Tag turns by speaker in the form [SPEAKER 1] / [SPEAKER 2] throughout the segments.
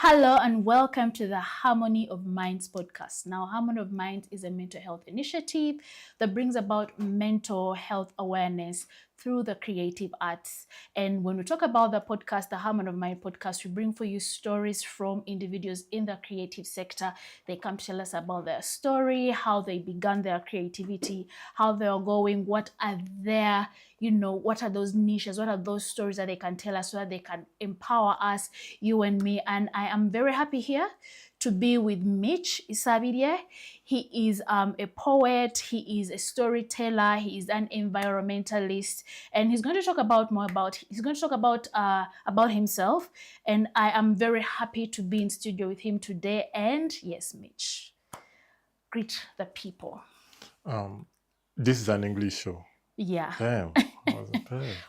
[SPEAKER 1] Hello and welcome to the Harmony of Minds podcast. Now, Harmony of Minds is a mental health initiative that brings about mental health awareness through the creative arts. And when we talk about the podcast, the Harmony of Mind podcast, we bring for you stories from individuals in the creative sector. They come to tell us about their story, how they began their creativity, how they are going, what are their, what are those niches, what are those stories that they can tell us so that they can empower us, you and me. And I am very happy here to be with Mitch Isabirie. He is a poet, he is a storyteller, he is an environmentalist, and he's going to talk about himself. And I am very happy to be in studio with him today. And yes, Mitch, greet the people.
[SPEAKER 2] This is an English show.
[SPEAKER 1] Yeah.
[SPEAKER 2] Damn. Damn.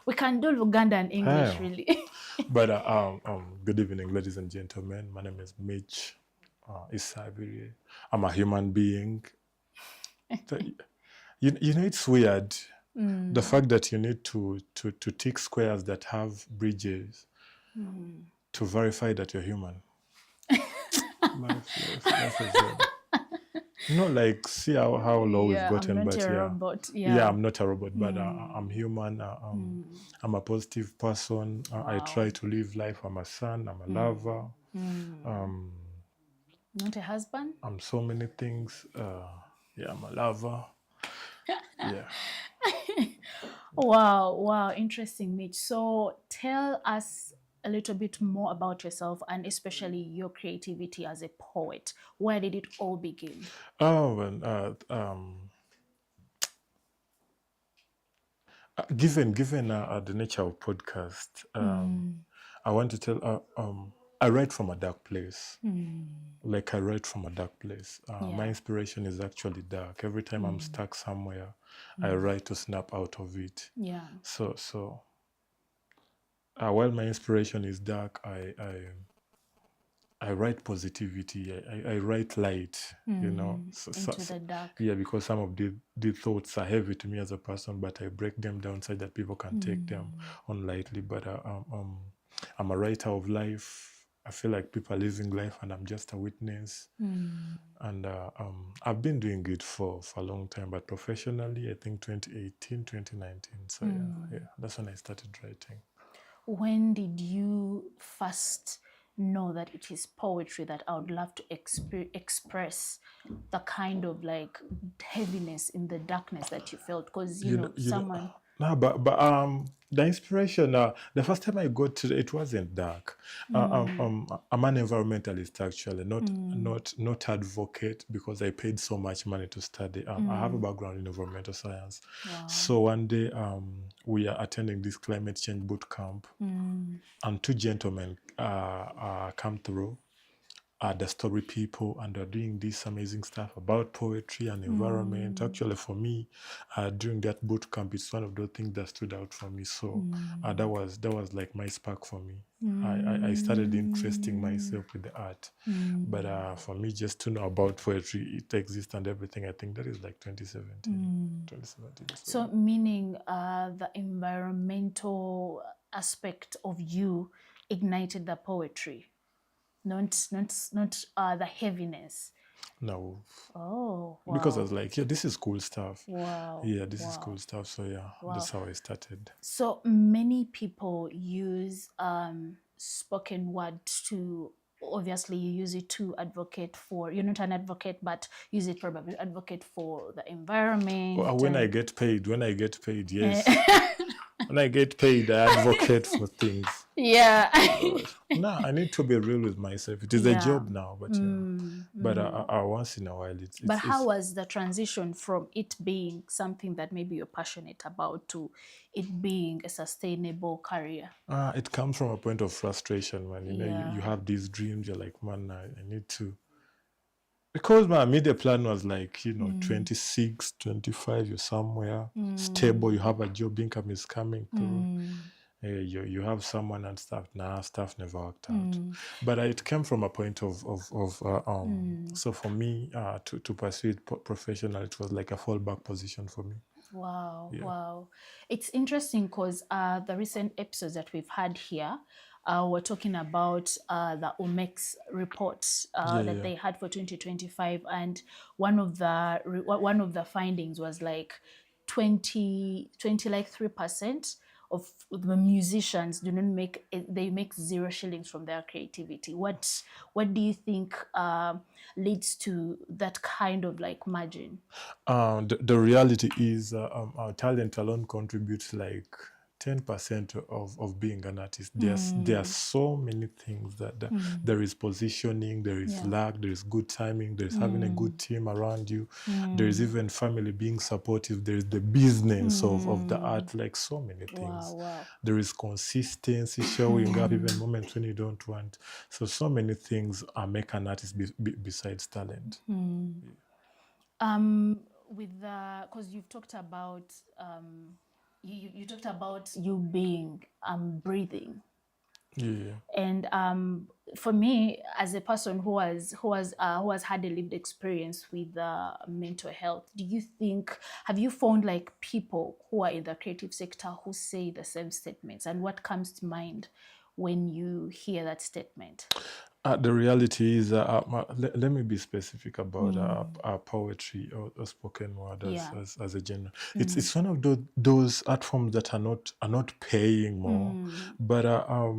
[SPEAKER 1] We can do Luganda and English, really.
[SPEAKER 2] But good evening, ladies and gentlemen. My name is Mitch Isabirie. I'm a human being. It's weird. The fact that you need to tick squares that have bridges to verify that you're human. Life is like, see how low we've gotten.
[SPEAKER 1] I'm not
[SPEAKER 2] but
[SPEAKER 1] a
[SPEAKER 2] yeah.
[SPEAKER 1] robot.
[SPEAKER 2] Yeah, I'm not a robot, but I'm human. I'm a positive person. I try to live life. I'm a son. I'm a lover.
[SPEAKER 1] Not a husband?
[SPEAKER 2] I'm so many things. I'm a lover. Yeah.
[SPEAKER 1] Wow, interesting, Mitch. So tell us a little bit more about yourself and especially your creativity as a poet. Where did it all begin?
[SPEAKER 2] Given the nature of podcast, I want to tell. I write from a dark place. Like I write from a dark place. My inspiration is actually dark. Every time I'm stuck somewhere, I write to snap out of it.
[SPEAKER 1] Yeah.
[SPEAKER 2] So while my inspiration is dark, I write positivity. I write light.
[SPEAKER 1] Into the dark.
[SPEAKER 2] Yeah, because some of the thoughts are heavy to me as a person, but I break them down so that people can take them on lightly. But I'm a writer of life. I feel like people are living life and I'm just a witness. And I've been doing it for a long time, but professionally, I think 2018, 2019. So yeah, that's when I started writing.
[SPEAKER 1] When did you first know that it is poetry that I would love to express the kind of like heaviness in the darkness that you felt? Because someone...
[SPEAKER 2] No, but the inspiration. The first time I got to it wasn't dark. I'm an environmentalist actually, not advocate, because I paid so much money to study. I have a background in environmental science.
[SPEAKER 1] Wow.
[SPEAKER 2] So one day we are attending this climate change boot camp, and two gentlemen come through. The story people, and they're doing this amazing stuff about poetry and environment. Actually, for me, during that boot camp, it's one of those things that stood out for me. So that was like my spark for me. I started interesting myself with the art. But for me, just to know about poetry, it exists and everything, I think that is like 2017. 2017.
[SPEAKER 1] So meaning the environmental aspect of you ignited the poetry. Not the heaviness.
[SPEAKER 2] No.
[SPEAKER 1] Oh, wow.
[SPEAKER 2] Because I was like, yeah, this is cool stuff.
[SPEAKER 1] Wow.
[SPEAKER 2] Yeah, this is cool stuff. So yeah, that's how I started.
[SPEAKER 1] So many people use spoken word to, obviously you use it to advocate for, you're not an advocate, but use it probably advocate for the environment.
[SPEAKER 2] When I get paid, yes. When I get paid, I advocate for things.
[SPEAKER 1] Yeah.
[SPEAKER 2] I need to be real with myself. It is a job now, but once in a while,
[SPEAKER 1] But how was the transition from it being something that maybe you're passionate about to it being a sustainable career?
[SPEAKER 2] It comes from a point of frustration when you have these dreams. You're like, man, I need to. Because my media plan was like, 26, 25, you're somewhere stable, you have a job, income is coming through. You have someone and stuff. Stuff never worked out. But it came from a point of so for me to pursue it professionally, it was like a fallback position for me.
[SPEAKER 1] Wow. It's interesting because the recent episodes that we've had here, we're talking about the OMEX report
[SPEAKER 2] Yeah,
[SPEAKER 1] that
[SPEAKER 2] yeah.
[SPEAKER 1] they had for 2025, and one of the findings was like 3% of the musicians do not make they make 0 shillings from their creativity. What do you think leads to that kind of like margin?
[SPEAKER 2] The reality is our talent alone contributes like 10% of being an artist. There are so many things that there is positioning, there is
[SPEAKER 1] Yeah.
[SPEAKER 2] luck, there is good timing, there is having a good team around you, there is even family being supportive, there is the business of the art, like so many things.
[SPEAKER 1] Wow.
[SPEAKER 2] There is consistency, showing up even moments when you don't want. So many things make an artist besides talent.
[SPEAKER 1] With the, because you've talked about you talked about you being breathing,
[SPEAKER 2] Yeah.
[SPEAKER 1] and for me as a person who has had a lived experience with mental health, have you found like people who are in the creative sector who say the same statements, and what comes to mind when you hear that statement?
[SPEAKER 2] The reality is, let me be specific about poetry or spoken word
[SPEAKER 1] Yeah.
[SPEAKER 2] as a genre. It's one of those art forms that are not paying more, but art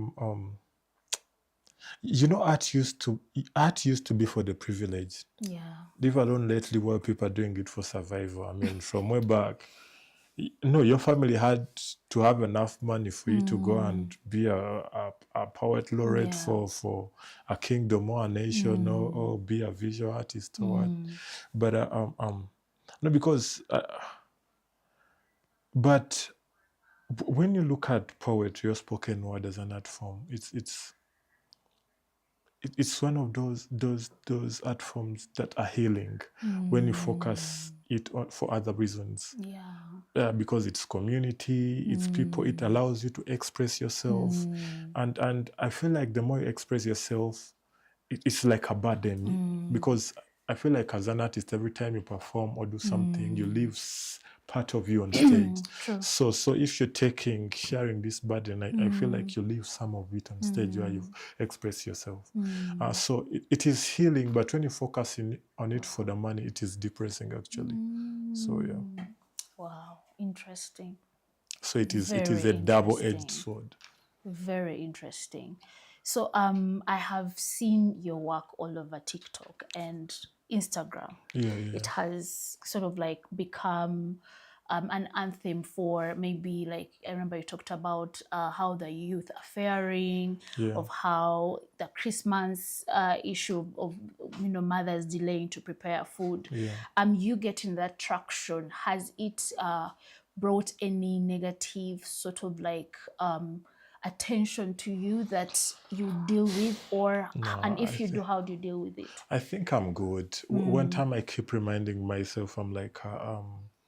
[SPEAKER 2] used to be for the privileged.
[SPEAKER 1] Yeah.
[SPEAKER 2] Leave alone lately where people are doing it for survival. I mean, from way back. No, your family had to have enough money for you to go and be a poet laureate
[SPEAKER 1] Yeah.
[SPEAKER 2] for a kingdom or a nation, or be a visual artist or what. But no, because but when you look at poetry or spoken word as an art form, it's one of those art forms that are healing when you focus it on for other reasons.
[SPEAKER 1] Yeah.
[SPEAKER 2] Because it's community, it's people, it allows you to express yourself, and I feel like the more you express yourself, it's like a burden, because I feel like as an artist, every time you perform or do something, you leave part of you on stage.
[SPEAKER 1] True.
[SPEAKER 2] So if you're sharing this burden, I feel like you leave some of it on stage where you express yourself. So it is healing, but when you focus on it for the money, it is depressing actually. So yeah.
[SPEAKER 1] Wow, interesting.
[SPEAKER 2] So it is
[SPEAKER 1] Very
[SPEAKER 2] a double-edged
[SPEAKER 1] interesting.
[SPEAKER 2] sword.
[SPEAKER 1] Very interesting. So I have seen your work all over TikTok and Instagram.
[SPEAKER 2] Yeah.
[SPEAKER 1] It has sort of like become an anthem for, maybe, like, I remember you talked about how the youth are faring,
[SPEAKER 2] Yeah.
[SPEAKER 1] of how the Christmas issue of mothers delaying to prepare food.
[SPEAKER 2] Yeah.
[SPEAKER 1] You getting that traction, has it brought any negative sort of like attention to you that you deal with, or
[SPEAKER 2] No,
[SPEAKER 1] and if you do, how do you deal with it?
[SPEAKER 2] I think I'm good. One time I keep reminding myself, I'm like,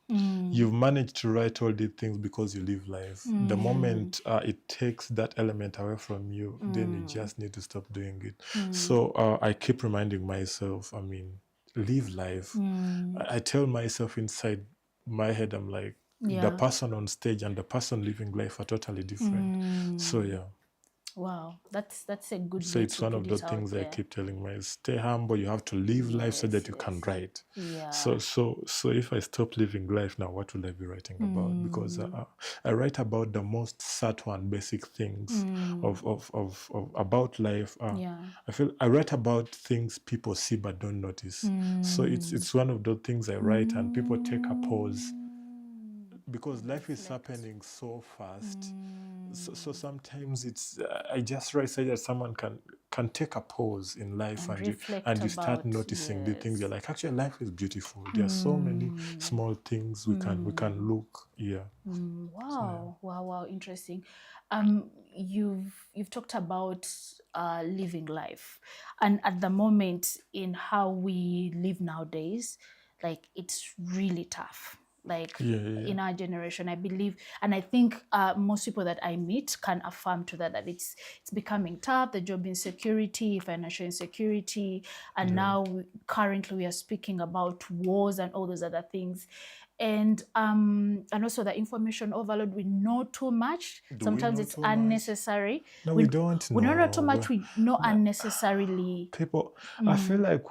[SPEAKER 2] you've managed to write all these things because you live life. The moment it takes that element away from you, then you just need to stop doing it. So I keep reminding myself, I mean, live life. I tell myself inside my head, I'm like, the person on stage and the person living life are totally different. So yeah.
[SPEAKER 1] Wow, that's a good
[SPEAKER 2] So
[SPEAKER 1] way
[SPEAKER 2] it's
[SPEAKER 1] to
[SPEAKER 2] one
[SPEAKER 1] put
[SPEAKER 2] of the
[SPEAKER 1] it out
[SPEAKER 2] things I
[SPEAKER 1] there.
[SPEAKER 2] keep telling myself: stay humble. You have to live life so that you can write.
[SPEAKER 1] Yeah.
[SPEAKER 2] So if I stop living life now, what will I be writing about? Because I write about the most subtle and basic things of about life.
[SPEAKER 1] Yeah.
[SPEAKER 2] I feel I write about things people see but don't notice. So it's one of those things I write and people take a pause, because life is happening so fast. So sometimes it's I just write so that someone can take a pause in life,
[SPEAKER 1] And reflect
[SPEAKER 2] and you start
[SPEAKER 1] about,
[SPEAKER 2] noticing the things. You're
[SPEAKER 1] yes.
[SPEAKER 2] like, actually, life is beautiful. There are so many small things we can look. Yeah.
[SPEAKER 1] Wow, wow, interesting. You've talked about living life, and at the moment in how we live nowadays, like, it's really tough. Like,
[SPEAKER 2] Yeah.
[SPEAKER 1] in our generation, I believe, and I think most people that I meet can affirm to that it's becoming tough. The job insecurity, financial insecurity, and now currently we are speaking about wars and all those other things. and also the information overload. We know too much.
[SPEAKER 2] Do we
[SPEAKER 1] Sometimes
[SPEAKER 2] know
[SPEAKER 1] it's
[SPEAKER 2] too much?
[SPEAKER 1] unnecessary.
[SPEAKER 2] No, we don't
[SPEAKER 1] We don't know too
[SPEAKER 2] know.
[SPEAKER 1] much. We know
[SPEAKER 2] Nah,
[SPEAKER 1] unnecessarily.
[SPEAKER 2] people, I feel like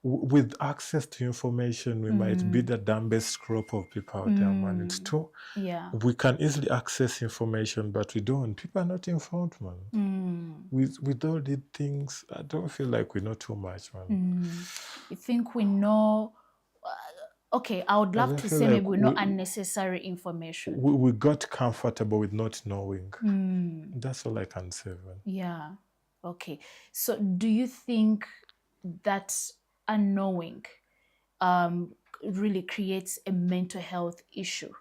[SPEAKER 2] with access to information, we might be the dumbest group of people out there, man. It's too.
[SPEAKER 1] Yeah.
[SPEAKER 2] We can easily access information, but we don't. People are not informed, man. With all these things, I don't feel like we know too much, man.
[SPEAKER 1] You think we know? Okay, I would
[SPEAKER 2] I
[SPEAKER 1] love
[SPEAKER 2] just
[SPEAKER 1] to
[SPEAKER 2] feel
[SPEAKER 1] say
[SPEAKER 2] like
[SPEAKER 1] maybe we know unnecessary information.
[SPEAKER 2] we got comfortable with not knowing. That's all I can say, man.
[SPEAKER 1] Yeah. Okay. So do you think that unknowing really creates a mental health issue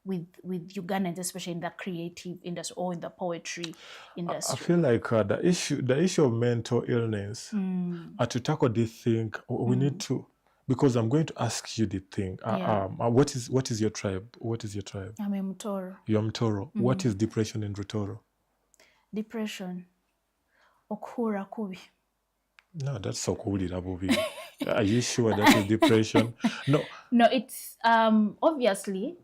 [SPEAKER 1] with Ugandans, especially in the creative industry or in the poetry
[SPEAKER 2] I
[SPEAKER 1] industry?
[SPEAKER 2] feel like the issue of mental illness, to tackle this thing, we need to, because I'm going to ask you the thing.
[SPEAKER 1] Yeah.
[SPEAKER 2] What is your tribe? What is your tribe?
[SPEAKER 1] I'm a Mutoro.
[SPEAKER 2] You're Mtoro. What is depression in Rutoro?
[SPEAKER 1] Depression. Okura kubi.
[SPEAKER 2] No, that's so cool. Are you sure that is depression? No.
[SPEAKER 1] No, it's obviously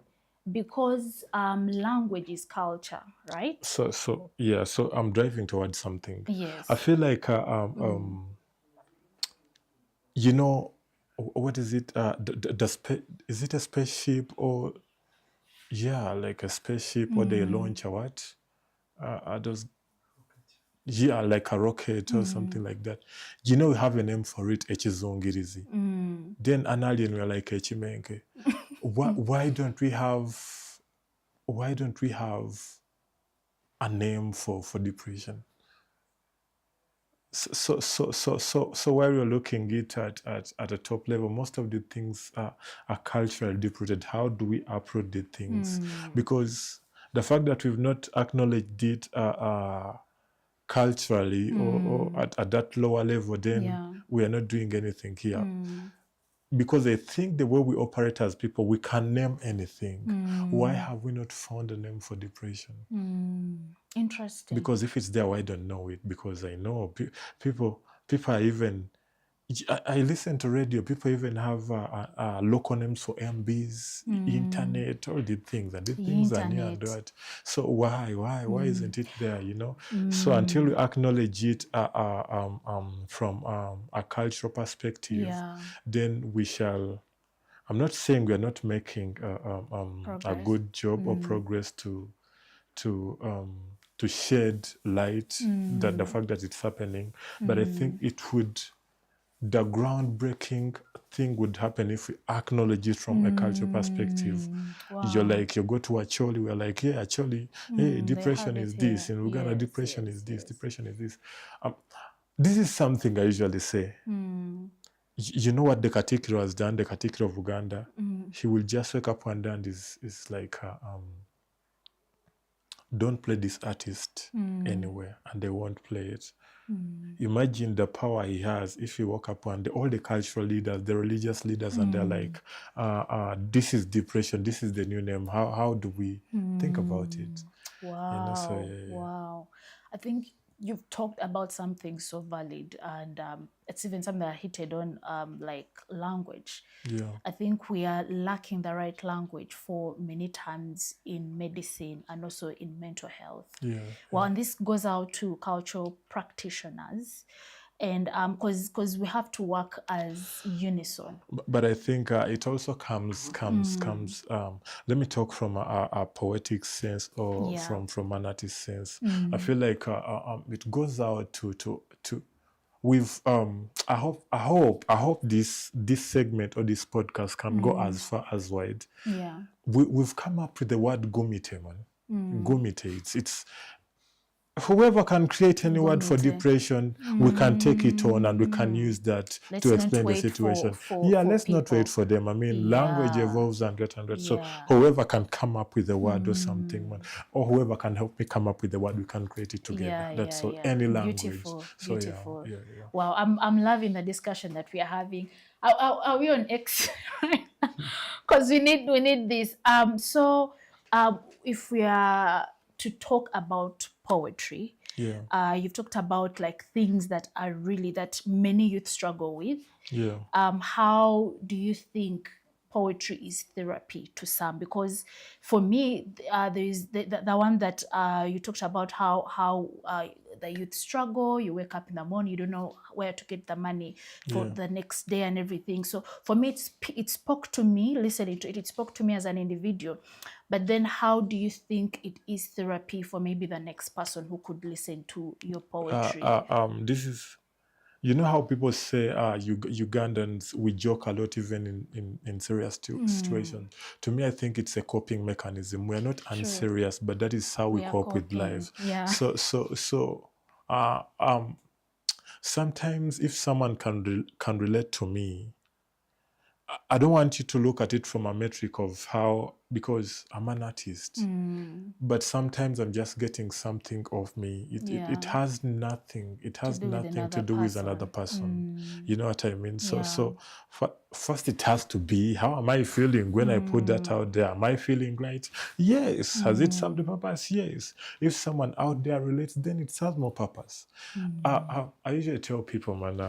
[SPEAKER 1] because language is culture, right?
[SPEAKER 2] So yeah. So I'm driving towards something.
[SPEAKER 1] Yes.
[SPEAKER 2] I feel like you know, what is it? Is it a spaceship or like a spaceship or they launch a what? Are those like a rocket or something like that. You know, we have a name for it, Echizongirizi. Then an alien we're like Echimenke. Why don't we have a name for depression? So while we're looking at a top level, most of the things are culturally deep-rooted. How do we approach the things? Because the fact that we've not acknowledged it culturally or at that lower level, then we are not doing anything here. Because I think the way we operate as people, we can name anything. Why have we not found a name for depression?
[SPEAKER 1] Interesting.
[SPEAKER 2] Because if it's there, I don't know it. Because I know people are even. I listen to radio. People even have local names for MBs, internet, all the things, and the things are near and that. So why isn't it there? You know. So until we acknowledge it from a cultural perspective, then we shall. I'm not saying we are not making a good job or progress to shed light that the fact that it's happening, but I think the groundbreaking thing would happen if we acknowledge it from a cultural perspective.
[SPEAKER 1] Wow.
[SPEAKER 2] You go to Acholi, we're like, yeah, Acholi, hey, depression is this. In Uganda, depression is this, depression is this. This is something I usually say. You know what the Katikiro has done, the Katikiro of Uganda? He will just wake up one day and is like, don't play this artist anywhere, and they won't play it. Imagine the power he has if he woke up and all the cultural leaders, the religious leaders, and they're like, this is depression, this is the new name. How do we think about it?
[SPEAKER 1] Wow. Wow. I think you've talked about something so valid, and it's even something that I hit on, like language.
[SPEAKER 2] Yeah.
[SPEAKER 1] I think we are lacking the right language for many times in medicine and also in mental health.
[SPEAKER 2] Yeah.
[SPEAKER 1] Well, and this goes out to cultural practitioners, and because we have to work as unison.
[SPEAKER 2] But I think it also comes. Let me talk from a poetic sense or from an artist sense. I feel like it goes out to we've I hope this segment or this podcast can go as far as wide.
[SPEAKER 1] Yeah.
[SPEAKER 2] We've come up with the word gomite, man. Gomite. It's whoever can create any word for depression, we can take it on and we can use that to explain the situation. Let's not wait for them. I mean, language evolves and get. So whoever can come up with a word or something, man, or whoever can help me come up with the word, we can create it together. That's all. Any language.
[SPEAKER 1] Beautiful.
[SPEAKER 2] So,
[SPEAKER 1] beautiful.
[SPEAKER 2] Yeah.
[SPEAKER 1] Wow, I'm loving the discussion that we are having. Are we on X right now? Because we need this. So if we are to talk about poetry, you've talked about like things that many youth struggle with.
[SPEAKER 2] Yeah.
[SPEAKER 1] How do you think poetry is therapy to some, because for me, there is the one that you talked about, how the youth struggle. You wake up in the morning, you don't know where to get the money for the next day and everything. So for me, it spoke to me, listening to it, it spoke to me as an individual. But then how do you think it is therapy for maybe the next person who could listen to your poetry?
[SPEAKER 2] This is, you know how people say Ugandans, we joke a lot even in serious situations. To me, I think it's a coping mechanism. We are not unserious, but that is how we cope with life.
[SPEAKER 1] Yeah.
[SPEAKER 2] So sometimes if someone can relate to me, I don't want you to look at it from a metric of how, because I'm an artist, but sometimes I'm just getting something of me. It has nothing. It has nothing to do with another person. You know what I mean? So first it has to be, how am I feeling when I put that out there? Am I feeling right? Yes. Has it served the purpose? Yes. If someone out there relates, then it serves more purpose. I usually tell people, man,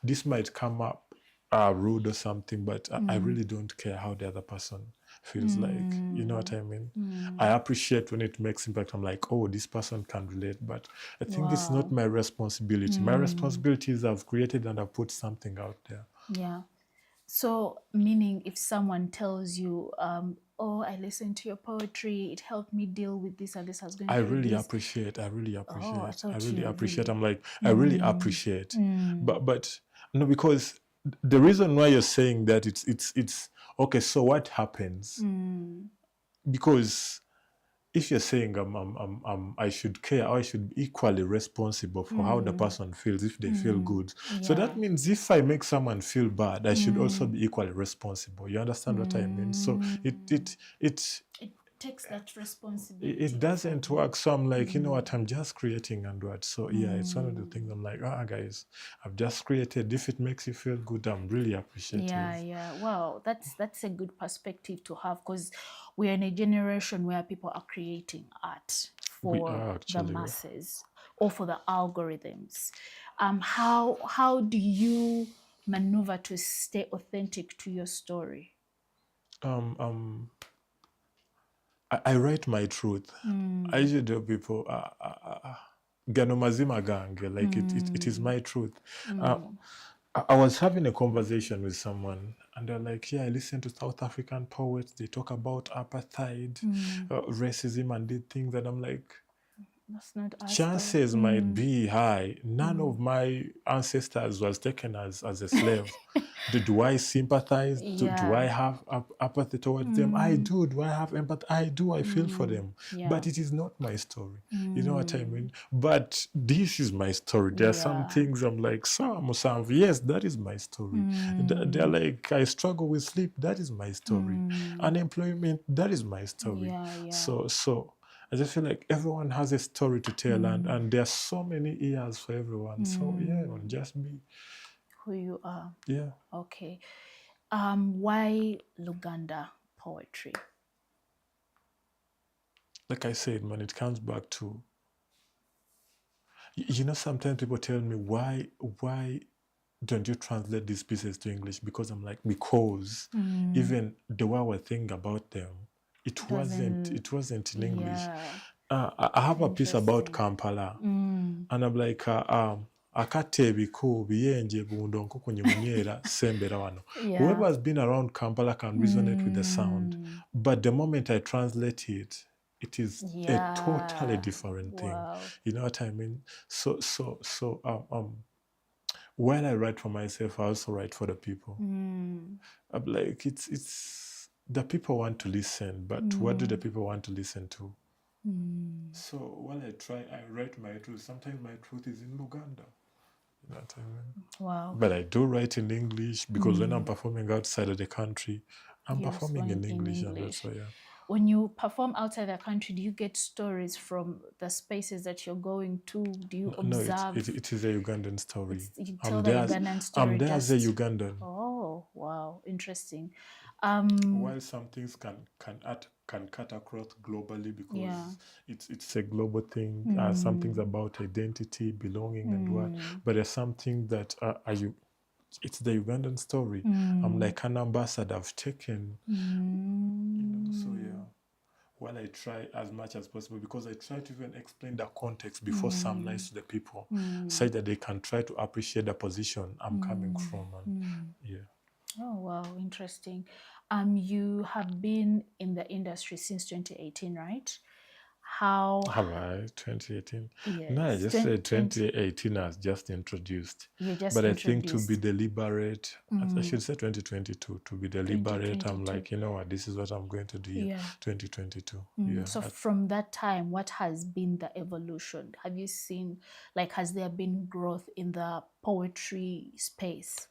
[SPEAKER 2] this might come up rude or something, but I really don't care how the other person feels like. You know what I mean? I appreciate when it makes impact. I'm like, oh, this person can relate, but I think it's not my responsibility. My responsibility is I've created and I've put something out there.
[SPEAKER 1] Yeah. So meaning if someone tells you, oh, I listened to your poetry, it helped me deal with this and this, I was going
[SPEAKER 2] I
[SPEAKER 1] through
[SPEAKER 2] really
[SPEAKER 1] this.
[SPEAKER 2] appreciate. I really appreciate.
[SPEAKER 1] Oh, I
[SPEAKER 2] I
[SPEAKER 1] thought
[SPEAKER 2] really
[SPEAKER 1] you
[SPEAKER 2] appreciate.
[SPEAKER 1] really...
[SPEAKER 2] I'm like, I really appreciate. But no, because the reason why you're saying that it's okay. So what happens? Because if you're saying I should care, or I should be equally responsible for how the person feels if they feel good. So that means if I make someone feel bad, I should also be equally responsible. You understand what I mean? So it
[SPEAKER 1] takes that responsibility.
[SPEAKER 2] it doesn't work. So I'm like, you know what, I'm just creating and what. So yeah, it's one of the things I'm like, guys, I've just created. If it makes you feel good, I'm really appreciative.
[SPEAKER 1] Yeah. Wow, that's a good perspective to have, because we are in a generation where people are creating art for the masses or for the algorithms. How do you maneuver to stay authentic to your story?
[SPEAKER 2] I write my truth. I usually tell people, gano mazima gange, like it is my truth. I was having a conversation with someone and they're like, yeah, I listen to South African poets. They talk about apartheid, racism and did things. And I'm like,
[SPEAKER 1] that's not us,
[SPEAKER 2] chances might be high. None of my ancestors was taken as a slave. Do I sympathize? Do I have apathy towards them? I do. Do I have empathy? I do. I feel for them. But it is not my story. You know what I mean? But this is my story. There are some things I'm like, yes, that is my story. They're like, I struggle with sleep. That is my story. Unemployment, that is my story. So I just feel like everyone has a story to tell, and there are so many ears for everyone. So yeah, just be
[SPEAKER 1] who you are.
[SPEAKER 2] Yeah.
[SPEAKER 1] Okay. Why Luganda poetry?
[SPEAKER 2] Like I said, man, it comes back to, you know, sometimes people tell me, why don't you translate these pieces to English? Because I'm like, because even the way we're thinking about them, it wasn't in English. I have a piece about Kampala, and I'm like, akatebiku biyenje bundonko kwenye munyera sembera wano. Whoever has been around Kampala can resonate with the sound, but the moment I translate it, it is a totally different thing. You know what I mean? So while I write for myself, I also write for the people. I'm like, it's the people want to listen, but what do the people want to listen to? So while I write my truth. Sometimes my truth is in Luganda. You know what I mean?
[SPEAKER 1] Wow.
[SPEAKER 2] But I do write in English because when I'm performing outside of the country, I'm performing in English. And that's why,
[SPEAKER 1] When you perform outside the country, do you get stories from the spaces that you're going to? Do you observe?
[SPEAKER 2] No, it is a Ugandan story.
[SPEAKER 1] You tell the Ugandan story.
[SPEAKER 2] I'm there as a Ugandan.
[SPEAKER 1] Oh, wow. Interesting.
[SPEAKER 2] While some things can cut across globally because it's a global thing. Some things about identity, belonging, and what. But there's some things that it's the Ugandan story. I'm like an ambassador. I've taken, so yeah. While I try as much as possible, because I try to even explain the context before some lines to the people, so that they can try to appreciate the position I'm coming from. And yeah.
[SPEAKER 1] Oh, wow, interesting. You have been in the industry since 2018, right? How,
[SPEAKER 2] Have I 2018? No, I
[SPEAKER 1] yes,
[SPEAKER 2] just said 2018 has just introduced.
[SPEAKER 1] you just
[SPEAKER 2] But I think to be
[SPEAKER 1] introduced
[SPEAKER 2] deliberate, I should say 2022, to be deliberate, I'm
[SPEAKER 1] 2022.
[SPEAKER 2] like, you know what, this is what I'm going to do here.
[SPEAKER 1] Yeah.
[SPEAKER 2] 2022. Yeah.
[SPEAKER 1] So from that time, what has been the evolution? Have you seen, like, has there been growth in the poetry space?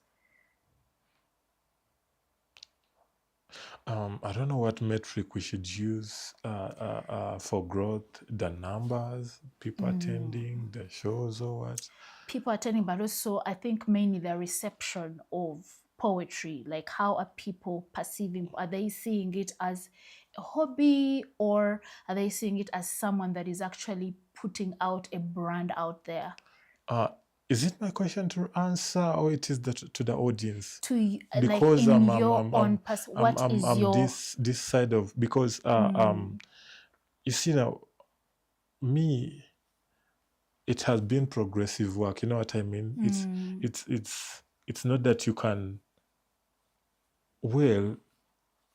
[SPEAKER 2] I don't know what metric we should use for growth, the numbers, people attending, the shows or what.
[SPEAKER 1] People attending, but also I think mainly the reception of poetry. Like, how are people perceiving? Are they seeing it as a hobby, or are they seeing it as someone that is actually putting out a brand out there?
[SPEAKER 2] Is it my question to answer, or it is to the audience?
[SPEAKER 1] To like
[SPEAKER 2] Because
[SPEAKER 1] in your own what is
[SPEAKER 2] I'm
[SPEAKER 1] your
[SPEAKER 2] this side of, because you see now, me, it has been progressive work. You know what I mean? It's not that you can. Well,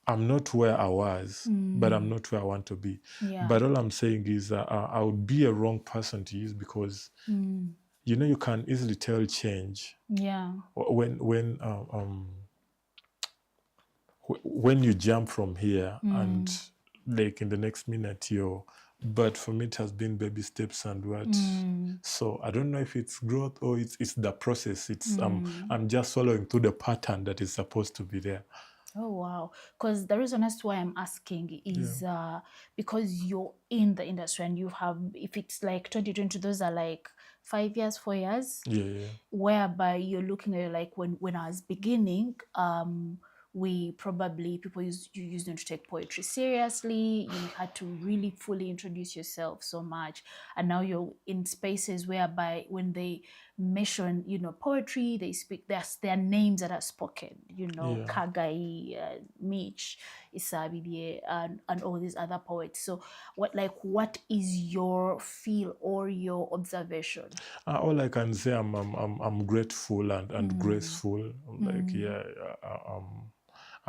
[SPEAKER 2] I'm not where I was, but I'm not where I want to be.
[SPEAKER 1] Yeah.
[SPEAKER 2] But all I'm saying is I would be a wrong person to use, because you know, you can easily tell change
[SPEAKER 1] Yeah.
[SPEAKER 2] when you jump from here and like in the next minute you're. But for me, it has been baby steps and what. So I don't know if it's growth or it's the process. It's I'm just following through the pattern that is supposed to be there.
[SPEAKER 1] Oh, wow. Because the reason as to why I'm asking is because you're in the industry and you have, if it's like 2020, those are like 5 years, 4 years,
[SPEAKER 2] Yeah.
[SPEAKER 1] whereby you're looking at, like, when I was beginning, people used to take poetry seriously. You had to really fully introduce yourself so much, and now you're in spaces whereby when they mention, poetry, they speak, their names that are spoken, Kagai, Mitch, Isabidie, and all these other poets. So what is your feel or your observation?
[SPEAKER 2] All I can say, I'm grateful and graceful. Like, yeah,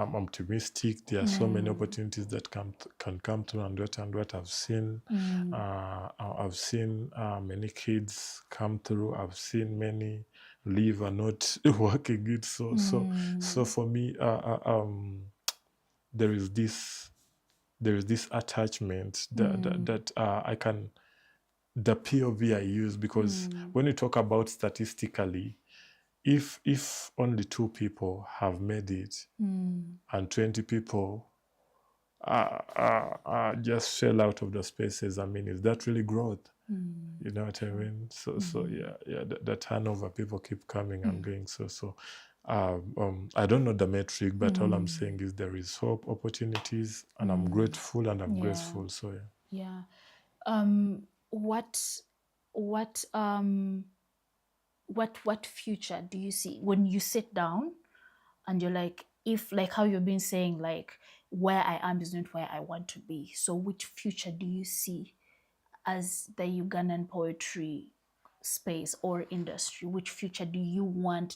[SPEAKER 2] I'm optimistic. There are so many opportunities that can come through, and what I've seen. I've seen many kids come through. I've seen many leave and not working it. So for me, there is this attachment that I can. The POV I use, because when you talk about statistically, if only 2 people have made it and 20 people just fell out of the spaces, I mean, is that really growth? You know what I mean? So yeah, the turnover, people keep coming and going. So I don't know the metric, but all I'm saying is there is hope, opportunities, and I'm grateful and I'm graceful. So
[SPEAKER 1] Yeah. What future do you see when you sit down and you're like, if, like how you've been saying, like, where I am is not where I want to be. So which future do you see as the Ugandan poetry space or industry? Which future do you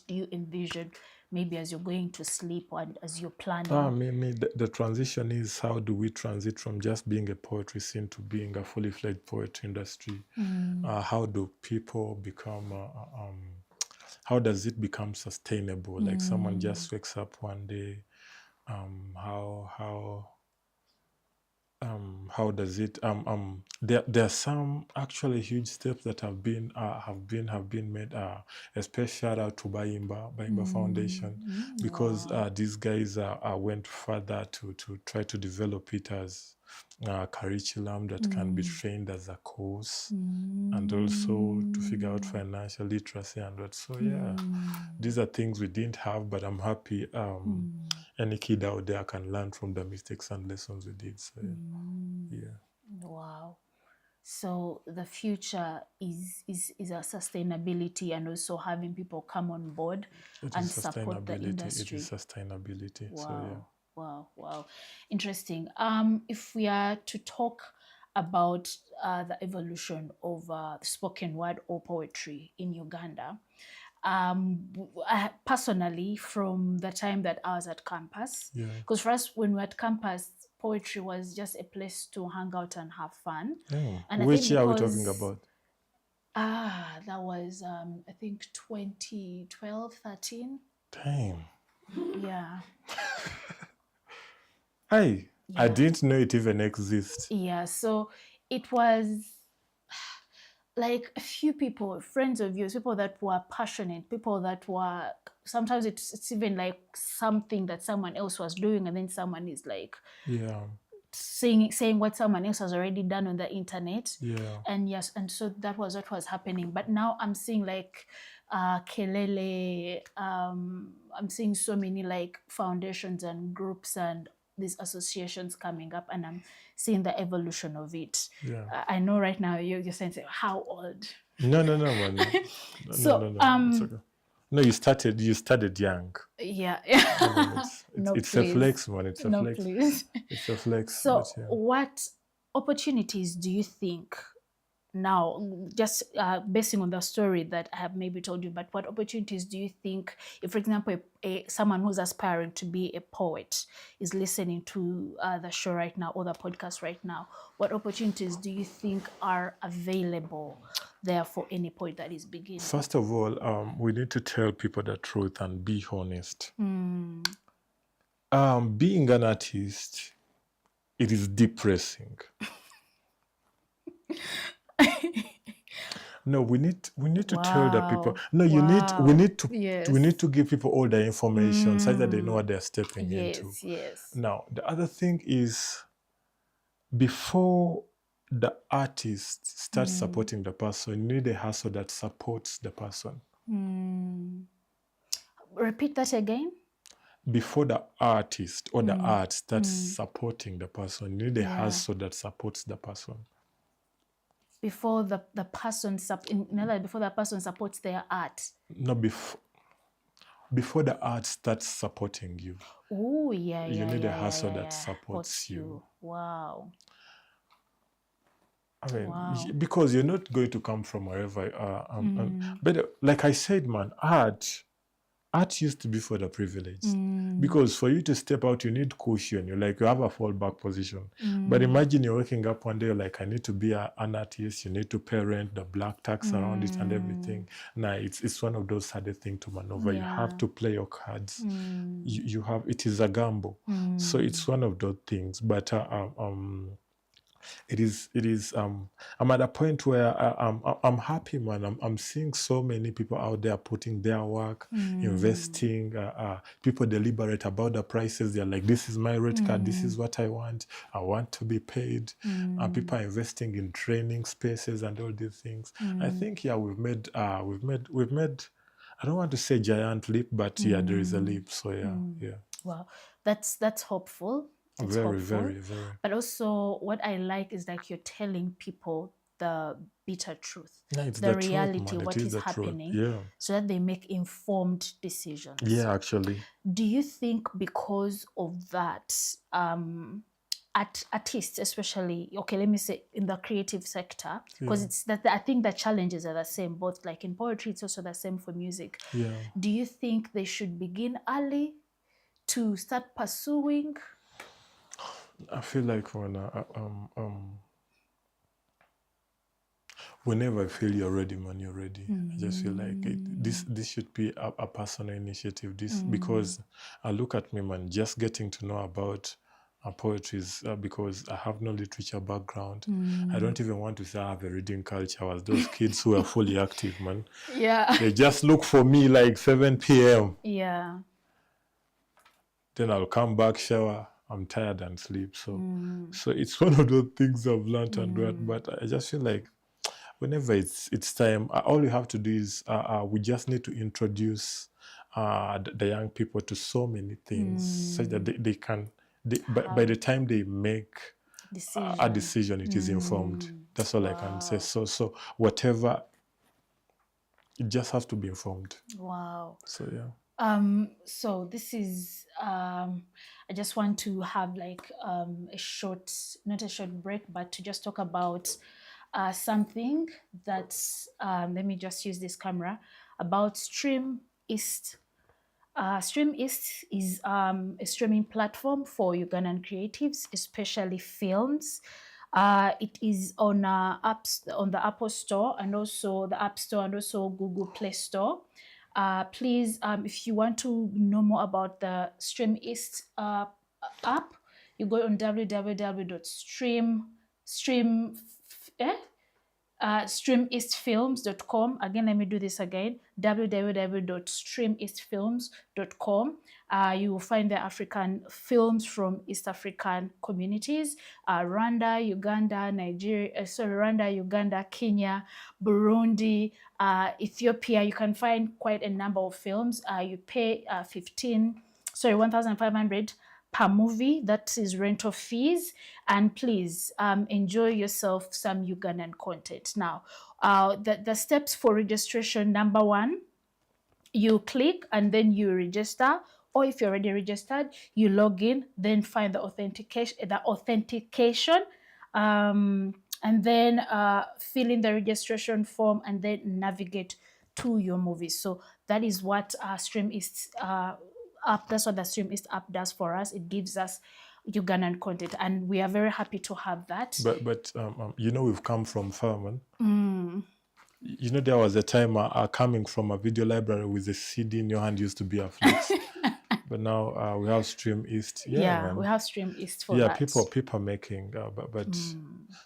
[SPEAKER 1] envision, maybe as you're going to sleep or as you're planning?
[SPEAKER 2] the transition is, how do we transit from just being a poetry scene to being a fully fledged poetry industry? How do people become how does it become sustainable? Like, someone just wakes up one day, how does it there are some actually huge steps that have been made. A special shout out to Baimba Foundation, because these guys went further to try to develop it as curriculum that can be trained as a course, and also to figure out financial literacy and what. So yeah, these are things we didn't have, but I'm happy any kid out there can learn from the mistakes and lessons we did. So yeah.
[SPEAKER 1] Wow. So the future is a sustainability and also having people come on board
[SPEAKER 2] It
[SPEAKER 1] and
[SPEAKER 2] is
[SPEAKER 1] support the
[SPEAKER 2] sustainability. It is
[SPEAKER 1] industry.
[SPEAKER 2] sustainability. So yeah.
[SPEAKER 1] Wow, wow, wow. Interesting. If we are to talk about the evolution of spoken word or poetry in Uganda, personally, from the time that I was at campus,
[SPEAKER 2] Yeah.
[SPEAKER 1] because for us, when we were at campus, poetry was just a place to hang out and have fun.
[SPEAKER 2] Yeah.
[SPEAKER 1] And I
[SPEAKER 2] Which
[SPEAKER 1] think
[SPEAKER 2] year are we talking
[SPEAKER 1] because
[SPEAKER 2] about?
[SPEAKER 1] that was I think 2012, 13.
[SPEAKER 2] Damn.
[SPEAKER 1] Yeah.
[SPEAKER 2] Hey, I
[SPEAKER 1] Yeah.
[SPEAKER 2] didn't know it even exists.
[SPEAKER 1] Yeah, so it was like a few people, friends of yours, people that were passionate, people that were sometimes it's even like something that someone else was doing, and then someone is like
[SPEAKER 2] Yeah.
[SPEAKER 1] saying what someone else has already done on the internet.
[SPEAKER 2] Yeah.
[SPEAKER 1] And yes, and so that was what was happening. But now I'm seeing like Kelele, I'm seeing so many like foundations and groups and these associations coming up, and I'm seeing the evolution of it.
[SPEAKER 2] Yeah.
[SPEAKER 1] I know right now you're saying how old.
[SPEAKER 2] No, man.
[SPEAKER 1] So
[SPEAKER 2] No. It's okay. No, you started young.
[SPEAKER 1] yeah.
[SPEAKER 2] No, man, it's a
[SPEAKER 1] Please.
[SPEAKER 2] flex, man. It's a
[SPEAKER 1] No,
[SPEAKER 2] flex.
[SPEAKER 1] please.
[SPEAKER 2] It's a flex.
[SPEAKER 1] So
[SPEAKER 2] But yeah.
[SPEAKER 1] what opportunities do you think now, just basing on the story that I have maybe told you, but what opportunities do you think, if, for example, someone who's aspiring to be a poet is listening to the show right now or the podcast right now, what opportunities do you think are available there for any poet that is beginning?
[SPEAKER 2] First of all, we need to tell people the truth and be honest. Being an artist, it is depressing. No, we need to tell the people. No, we need to give people all the information so that they know what they're stepping into.
[SPEAKER 1] Yes.
[SPEAKER 2] Now, the other thing is, before the artist starts supporting the person, you need a hustle that supports the person.
[SPEAKER 1] Repeat that again.
[SPEAKER 2] Before the artist or the art starts supporting the person, you need a hustle that supports the person.
[SPEAKER 1] Before the person before the person supports their art.
[SPEAKER 2] No, before the art starts supporting you.
[SPEAKER 1] Oh, yeah.
[SPEAKER 2] You need a hustle that supports you.
[SPEAKER 1] Wow.
[SPEAKER 2] I mean, because you're not going to come from wherever. But like I said, man, art used to be for the privileged. Because for you to step out, you need cushion. You have a fallback position. But imagine you're waking up one day, you're like, I need to be an artist. You need to pay rent, the black tax around it and everything. Now, it's one of those hard things to maneuver. You have to play your cards. It is a gamble. So it's one of those things. But it is I'm at a point where I'm happy, man. I'm seeing so many people out there putting their work, investing, people deliberate about the prices. They're like, this is my rate card, this is what I want to be paid. People are investing in training spaces and all these things. I think we've made I don't want to say giant leap, but there is a leap. So yeah.
[SPEAKER 1] Wow, that's hopeful. It's
[SPEAKER 2] very,
[SPEAKER 1] hopeful.
[SPEAKER 2] very, very.
[SPEAKER 1] But also what I like is like you're telling people the bitter truth, the reality, what is happening, so that they make informed decisions.
[SPEAKER 2] Yeah, actually.
[SPEAKER 1] Do you think because of that, artists especially, okay, let me say in the creative sector, because it's that I think the challenges are the same, both like in poetry, it's also the same for music.
[SPEAKER 2] Yeah.
[SPEAKER 1] Do you think they should begin early to start pursuing?
[SPEAKER 2] I feel like whenever I feel you're ready, man, you're ready. I just feel like this should be a personal initiative. Because look at me, man, just getting to know about poetry is because I have no literature background. I don't even want to say I have a reading culture. I was those kids who are fully active, man.
[SPEAKER 1] Yeah.
[SPEAKER 2] They just look for me like 7 p.m.
[SPEAKER 1] Yeah.
[SPEAKER 2] Then I'll come back, shower. I'm tired and sleep. So it's one of those things I've learned and learned. But I just feel like whenever it's time, all you have to do is we just need to introduce the young people to so many things, so that they can. By the time they make a decision, it is informed. That's all I can say. So whatever, it just has to be informed.
[SPEAKER 1] Wow.
[SPEAKER 2] So yeah.
[SPEAKER 1] So this is I just want to have like a short, not a short break, but to just talk about something that's let me just use this camera, about Stream East. Stream East is a streaming platform for Ugandan creatives, especially films. It is on on the Apple Store and also the App Store and also Google Play Store. Please, if you want to know more about the Stream East app, you go on streameastfilms.com. Again, let me do this again, www.streameastfilms.com. You will find the African films from East African communities, Rwanda, Uganda, Kenya, Burundi, Ethiopia. You can find quite a number of films. You pay 1,500 per movie. That is rental fees. And please enjoy yourself some Ugandan content. Now, the steps for registration: number one, you click and then you register, or if you're already registered, you log in, then find the authentication, and then fill in the registration form and then navigate to your movies. So that is what Stream East app, that's what the Stream East app does for us. It gives us Ugandan content, and we are very happy to have that.
[SPEAKER 2] But we've come from far, man. There was a time coming from a video library with a CD in your hand used to be a flex. But now we have Stream East.
[SPEAKER 1] Yeah, we have Stream East for that.
[SPEAKER 2] People making, but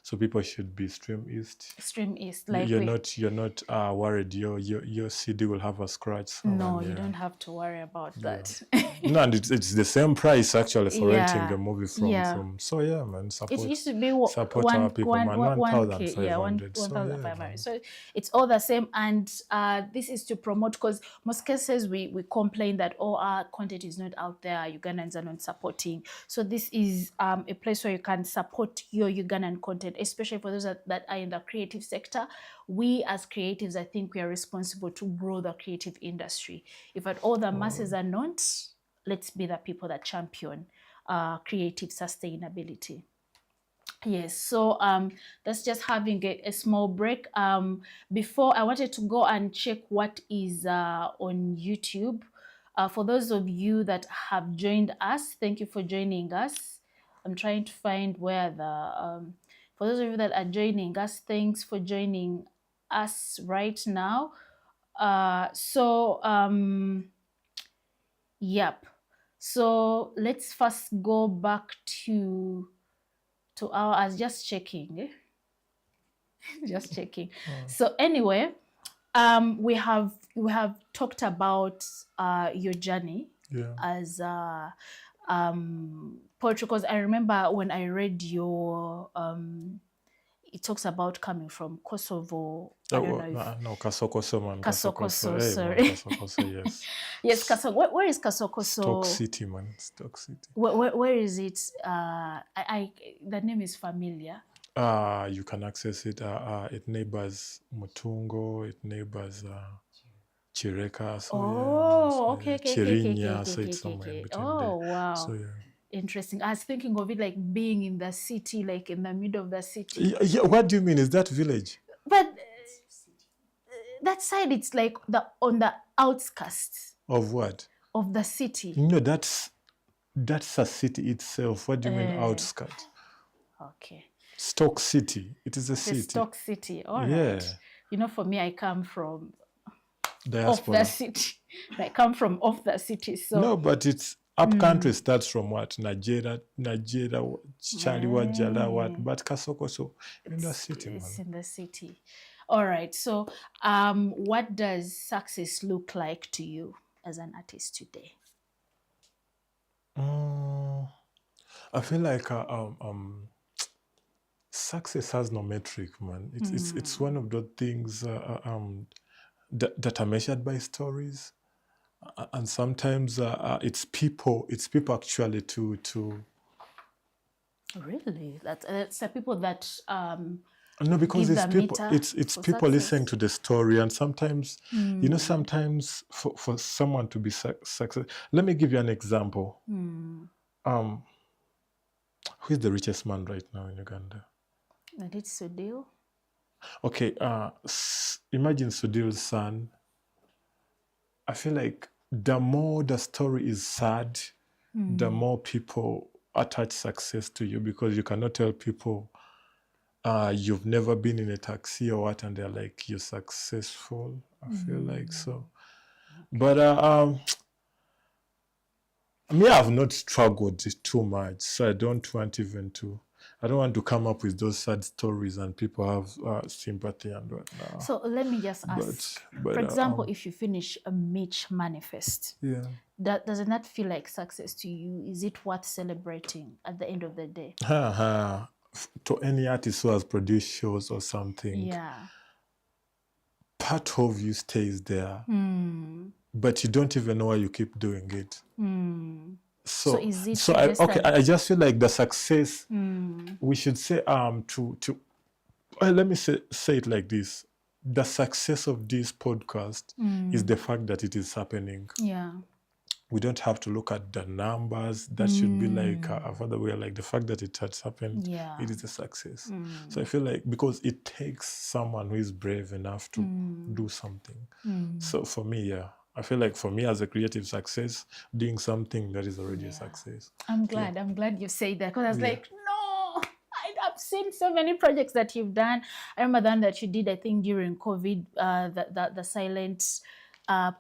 [SPEAKER 2] so people should be Stream East.
[SPEAKER 1] Stream East, like
[SPEAKER 2] you're not worried. Your CD will have a scratch.
[SPEAKER 1] No, you don't have to worry about that.
[SPEAKER 2] No, and it's the same price actually for renting a movie from. So yeah, man, support.
[SPEAKER 1] It used to be
[SPEAKER 2] support our people, man. 1,500.
[SPEAKER 1] Yeah, 1,500. So it's all the same, and this is to promote, because most cases we complain that our content is not out there, Ugandans are not supporting. So this is a place where you can support your Ugandan content, especially for those that are in the creative sector. We as creatives, I think we are responsible to grow the creative industry. If at all the masses are not, let's be the people that champion creative sustainability. Yes, so that's just having a small break. Before, I wanted to go and check what is on YouTube. For those of you that have joined us, thank you for joining us. I'm trying to find where for those of you that are joining us, thanks for joining us right now. Yep. So let's first go back to I was just checking. Just checking. So anyway, we have talked about your journey as poetry, because I remember when I read your it talks about coming from Kosovo.
[SPEAKER 2] Kasokoso, man.
[SPEAKER 1] Kasokoso,
[SPEAKER 2] sorry. Kasokoso, yes.
[SPEAKER 1] Yes, Kasokoso. Where is Kasokoso?
[SPEAKER 2] Stock City, man. Stock City.
[SPEAKER 1] Where is it? The name is familiar.
[SPEAKER 2] You can access it. It neighbors Mutungo. It neighbors Chireka. So,
[SPEAKER 1] okay.
[SPEAKER 2] Chirinya. So it's somewhere in between there.
[SPEAKER 1] Wow.
[SPEAKER 2] So yeah.
[SPEAKER 1] Interesting. I was thinking of it like being in the city, like in the middle of the city.
[SPEAKER 2] Yeah, what do you mean? Is that village?
[SPEAKER 1] But that side, it's like on the outskirts.
[SPEAKER 2] Of what?
[SPEAKER 1] Of the city.
[SPEAKER 2] No, that's a city itself. What do you mean outskirts?
[SPEAKER 1] Okay.
[SPEAKER 2] Stock City. It is a city.
[SPEAKER 1] Stock City. All right.
[SPEAKER 2] Yeah.
[SPEAKER 1] For me, I come from
[SPEAKER 2] diaspora.
[SPEAKER 1] Off the city. I come from off the city. So
[SPEAKER 2] no, but it's up country starts from what? Nigeria, Chaliwa, Jala, what? But Kasokoso in the city, man.
[SPEAKER 1] It's in the city. All right. So, what does success look like to you as an artist today?
[SPEAKER 2] I feel like success has no metric, man. It's one of the things that are measured by stories. And sometimes it's people actually to
[SPEAKER 1] Really? That's the people that
[SPEAKER 2] No, because
[SPEAKER 1] give
[SPEAKER 2] it's
[SPEAKER 1] the
[SPEAKER 2] people,
[SPEAKER 1] meter
[SPEAKER 2] it's
[SPEAKER 1] for
[SPEAKER 2] people
[SPEAKER 1] success.
[SPEAKER 2] listening to the story, and sometimes, sometimes for someone to be success. Let me give you an example. Um, who is the richest man right now in Uganda?
[SPEAKER 1] And it's Sudil.
[SPEAKER 2] Okay, imagine Sudil's son. I feel like the more the story is sad, the more people attach success to you, because you cannot tell people you've never been in a taxi or what, and they're like, you're successful. I feel like so. But me, I've not struggled too much, so I don't want to come up with those sad stories and people have sympathy and whatnot.
[SPEAKER 1] So let me just ask, for example, if you finish a Mitch manifest,
[SPEAKER 2] yeah.
[SPEAKER 1] doesn't that feel like success to you? Is it worth celebrating at the end of the day?
[SPEAKER 2] To any artist who has produced shows or something,
[SPEAKER 1] Yeah.
[SPEAKER 2] part of you stays there, but you don't even know why you keep doing it.
[SPEAKER 1] So is it
[SPEAKER 2] I just feel like the success, we should say let me say it like this: the success of this podcast is the fact that it is happening.
[SPEAKER 1] Yeah.
[SPEAKER 2] We don't have to look at the numbers. That should be like further way, like the fact that it has happened,
[SPEAKER 1] Yeah.
[SPEAKER 2] it is a success. So I feel like, because it takes someone who is brave enough to do something. So for me, yeah, I feel like for me, as a creative success, doing something that is already a success.
[SPEAKER 1] I'm glad you say that, because I was like, no, I've seen so many projects that you've done. I remember the one that you did, I think, during COVID, the silent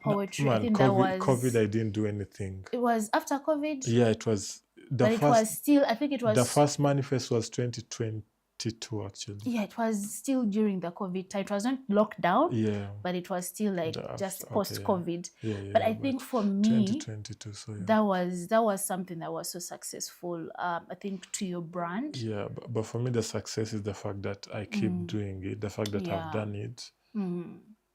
[SPEAKER 1] poetry.
[SPEAKER 2] Man,
[SPEAKER 1] I think
[SPEAKER 2] COVID, I didn't do anything.
[SPEAKER 1] It was after COVID?
[SPEAKER 2] Yeah, it was.
[SPEAKER 1] It was still, I think it was.
[SPEAKER 2] The first manifest was 2022, actually.
[SPEAKER 1] Yeah, it was still during the COVID time. It was not locked down.
[SPEAKER 2] Yeah.
[SPEAKER 1] But it was still like just post-COVID.
[SPEAKER 2] Yeah,
[SPEAKER 1] but I think for me,
[SPEAKER 2] 2022, so yeah.
[SPEAKER 1] that was something that was so successful, I think, to your brand.
[SPEAKER 2] Yeah, but for me, the success is the fact that I keep doing it, the fact that I've done it,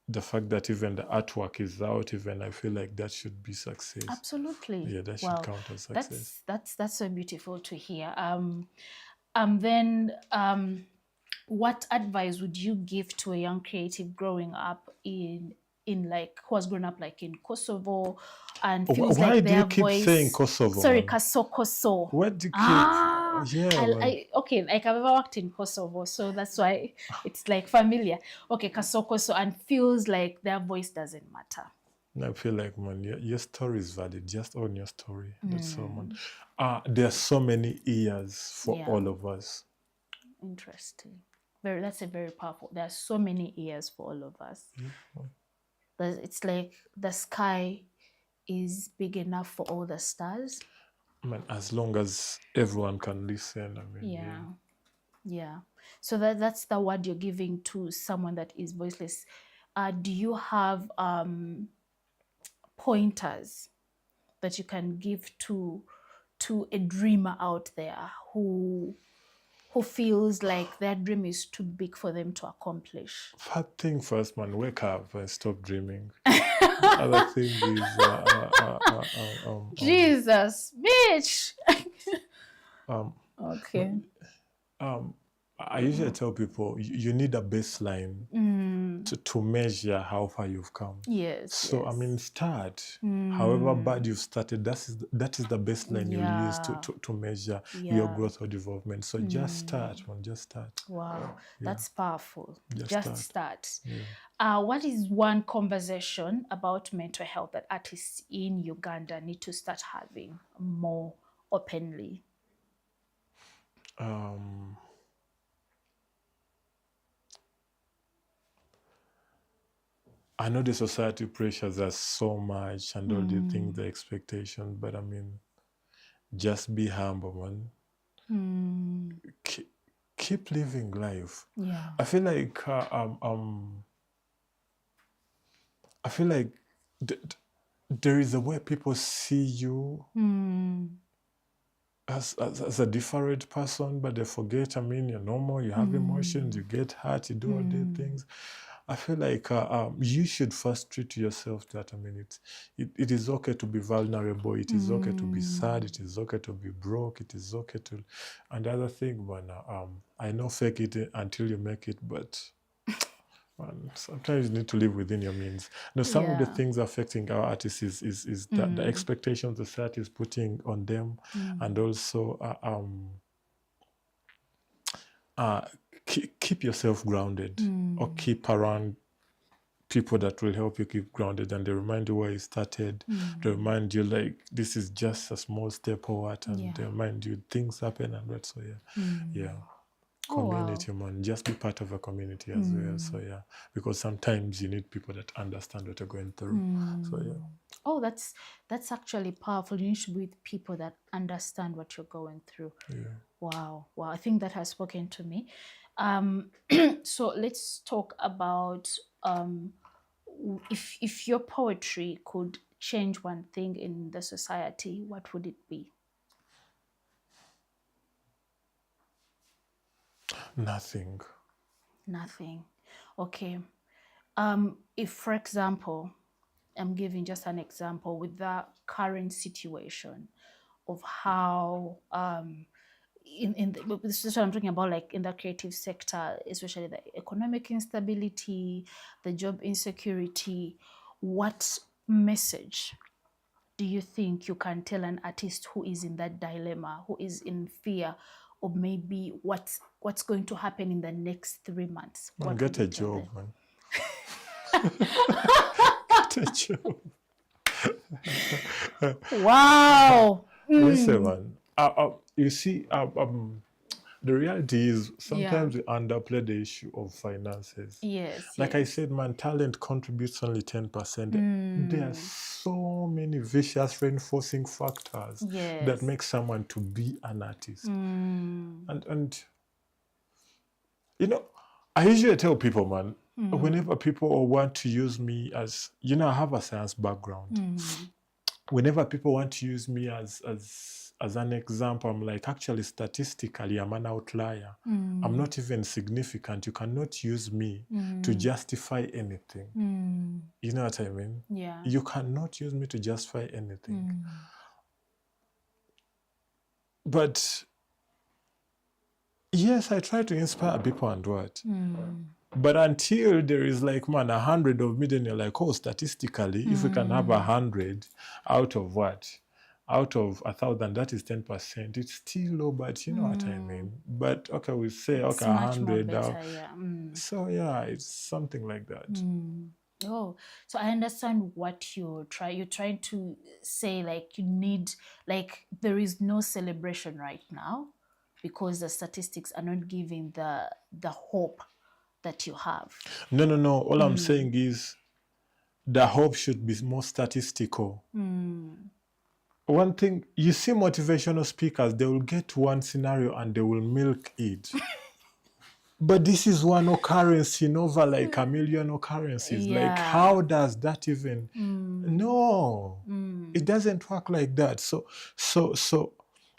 [SPEAKER 2] the fact that even the artwork is out, even I feel like that should be success.
[SPEAKER 1] Absolutely.
[SPEAKER 2] Yeah, that should count as success.
[SPEAKER 1] That's so beautiful to hear. Then what advice would you give to a young creative growing up in like, who has grown up like in Kosovo and feels
[SPEAKER 2] why
[SPEAKER 1] like
[SPEAKER 2] do
[SPEAKER 1] their
[SPEAKER 2] you keep
[SPEAKER 1] voice,
[SPEAKER 2] saying Kosovo?
[SPEAKER 1] Sorry,
[SPEAKER 2] man?
[SPEAKER 1] Kosovo.
[SPEAKER 2] What do you keep?
[SPEAKER 1] Okay, like I've ever worked in Kosovo, so that's why it's like familiar. Okay, Kosovo, and feels like their voice doesn't matter.
[SPEAKER 2] I feel like, man, your story is valid. Just own your story. That's so, man. There are so many ears for all of us.
[SPEAKER 1] Interesting. That's a very powerful. There are so many ears for all of us. It's like the sky is big enough for all the stars.
[SPEAKER 2] Man, as long as everyone can listen. I mean,
[SPEAKER 1] yeah. So that's the word you're giving to someone that is voiceless. Do you have pointers that you can give to a dreamer out there who feels like their dream is too big for them to accomplish?
[SPEAKER 2] First thing first, man, wake up and stop dreaming. The other thing is
[SPEAKER 1] Jesus, bitch. Okay.
[SPEAKER 2] I usually tell people you need a baseline to measure how far you've come.
[SPEAKER 1] Yes.
[SPEAKER 2] So I mean, start. However bad you've started, that is the baseline you'll use to measure your growth or development. So just start, man. Just start.
[SPEAKER 1] Wow, that's powerful. Just start.
[SPEAKER 2] Yeah.
[SPEAKER 1] What is one conversation about mental health that artists in Uganda need to start having more openly?
[SPEAKER 2] I know the society pressures us so much and all the things, the expectations, but I mean, just be humble, man. Keep living life.
[SPEAKER 1] Yeah.
[SPEAKER 2] I feel like there is a way people see you as a different person, but they forget, I mean, you're normal, you have emotions, you get hurt, you do all these things. I feel like you should first treat yourself that. I mean, it is okay to be vulnerable. It is okay to be sad. It is okay to be broke. It is okay to, and the other thing, man, I know fake it until you make it, but man, sometimes you need to live within your means. Now, some of the
[SPEAKER 1] Yeah.
[SPEAKER 2] things affecting our artists is the expectations the society is putting on them, and also keep yourself grounded, or keep around people that will help you keep grounded, and they remind you where you started. They remind you like this is just a small step forward, and
[SPEAKER 1] Yeah.
[SPEAKER 2] they remind you things happen and what. So yeah.
[SPEAKER 1] Oh, wow.
[SPEAKER 2] Community, man, just be part of a community as well. So yeah, because sometimes you need people that understand what you're going through. So yeah.
[SPEAKER 1] Oh, that's actually powerful. You need to be with people that understand what you're going through.
[SPEAKER 2] Yeah.
[SPEAKER 1] Wow. I think that has spoken to me. So let's talk about if your poetry could change one thing in the society, what would it be?
[SPEAKER 2] Nothing.
[SPEAKER 1] Nothing. Okay. If, for example, I'm giving just an example with the current situation of how this is what I'm talking about, like in the creative sector, especially the economic instability, the job insecurity. What message do you think you can tell an artist who is in that dilemma, who is in fear of maybe what's going to happen in the next 3 months?
[SPEAKER 2] Man,
[SPEAKER 1] What
[SPEAKER 2] get
[SPEAKER 1] would
[SPEAKER 2] a
[SPEAKER 1] you tell
[SPEAKER 2] job,
[SPEAKER 1] them?
[SPEAKER 2] man. Get a job.
[SPEAKER 1] Wow.
[SPEAKER 2] Listen, man. You see, the reality is sometimes we underplay the issue of finances.
[SPEAKER 1] Yes.
[SPEAKER 2] Like I said, man, talent contributes only 10%. There are so many vicious reinforcing factors that make someone to be an artist. And you know, I usually tell people, man, whenever people want to use me as, I have a science background. Whenever people want to use me as an example, I'm like, actually, statistically, I'm an outlier. I'm not even significant. You cannot use me to justify anything. You know what I mean?
[SPEAKER 1] Yeah.
[SPEAKER 2] You cannot use me to justify anything. But yes, I try to inspire people and what. But until there is like, man, 100 of me, then you're like, oh, statistically, if we can have 100 out of what? Out of 1,000, that is 10%. It's still low, but you know what I mean. But okay, we say,
[SPEAKER 1] It's
[SPEAKER 2] okay,
[SPEAKER 1] much more
[SPEAKER 2] 100.
[SPEAKER 1] better, yeah.
[SPEAKER 2] So yeah, it's something like that.
[SPEAKER 1] Oh, so I understand what you're trying to say, like you need, like there is no celebration right now because the statistics are not giving the hope that you have.
[SPEAKER 2] No. All I'm saying is the hope should be more statistical. One thing, you see motivational speakers, they will get one scenario and they will milk it. But this is one occurrence in over like a million occurrences. Like, how does that even? No, it doesn't work like that. So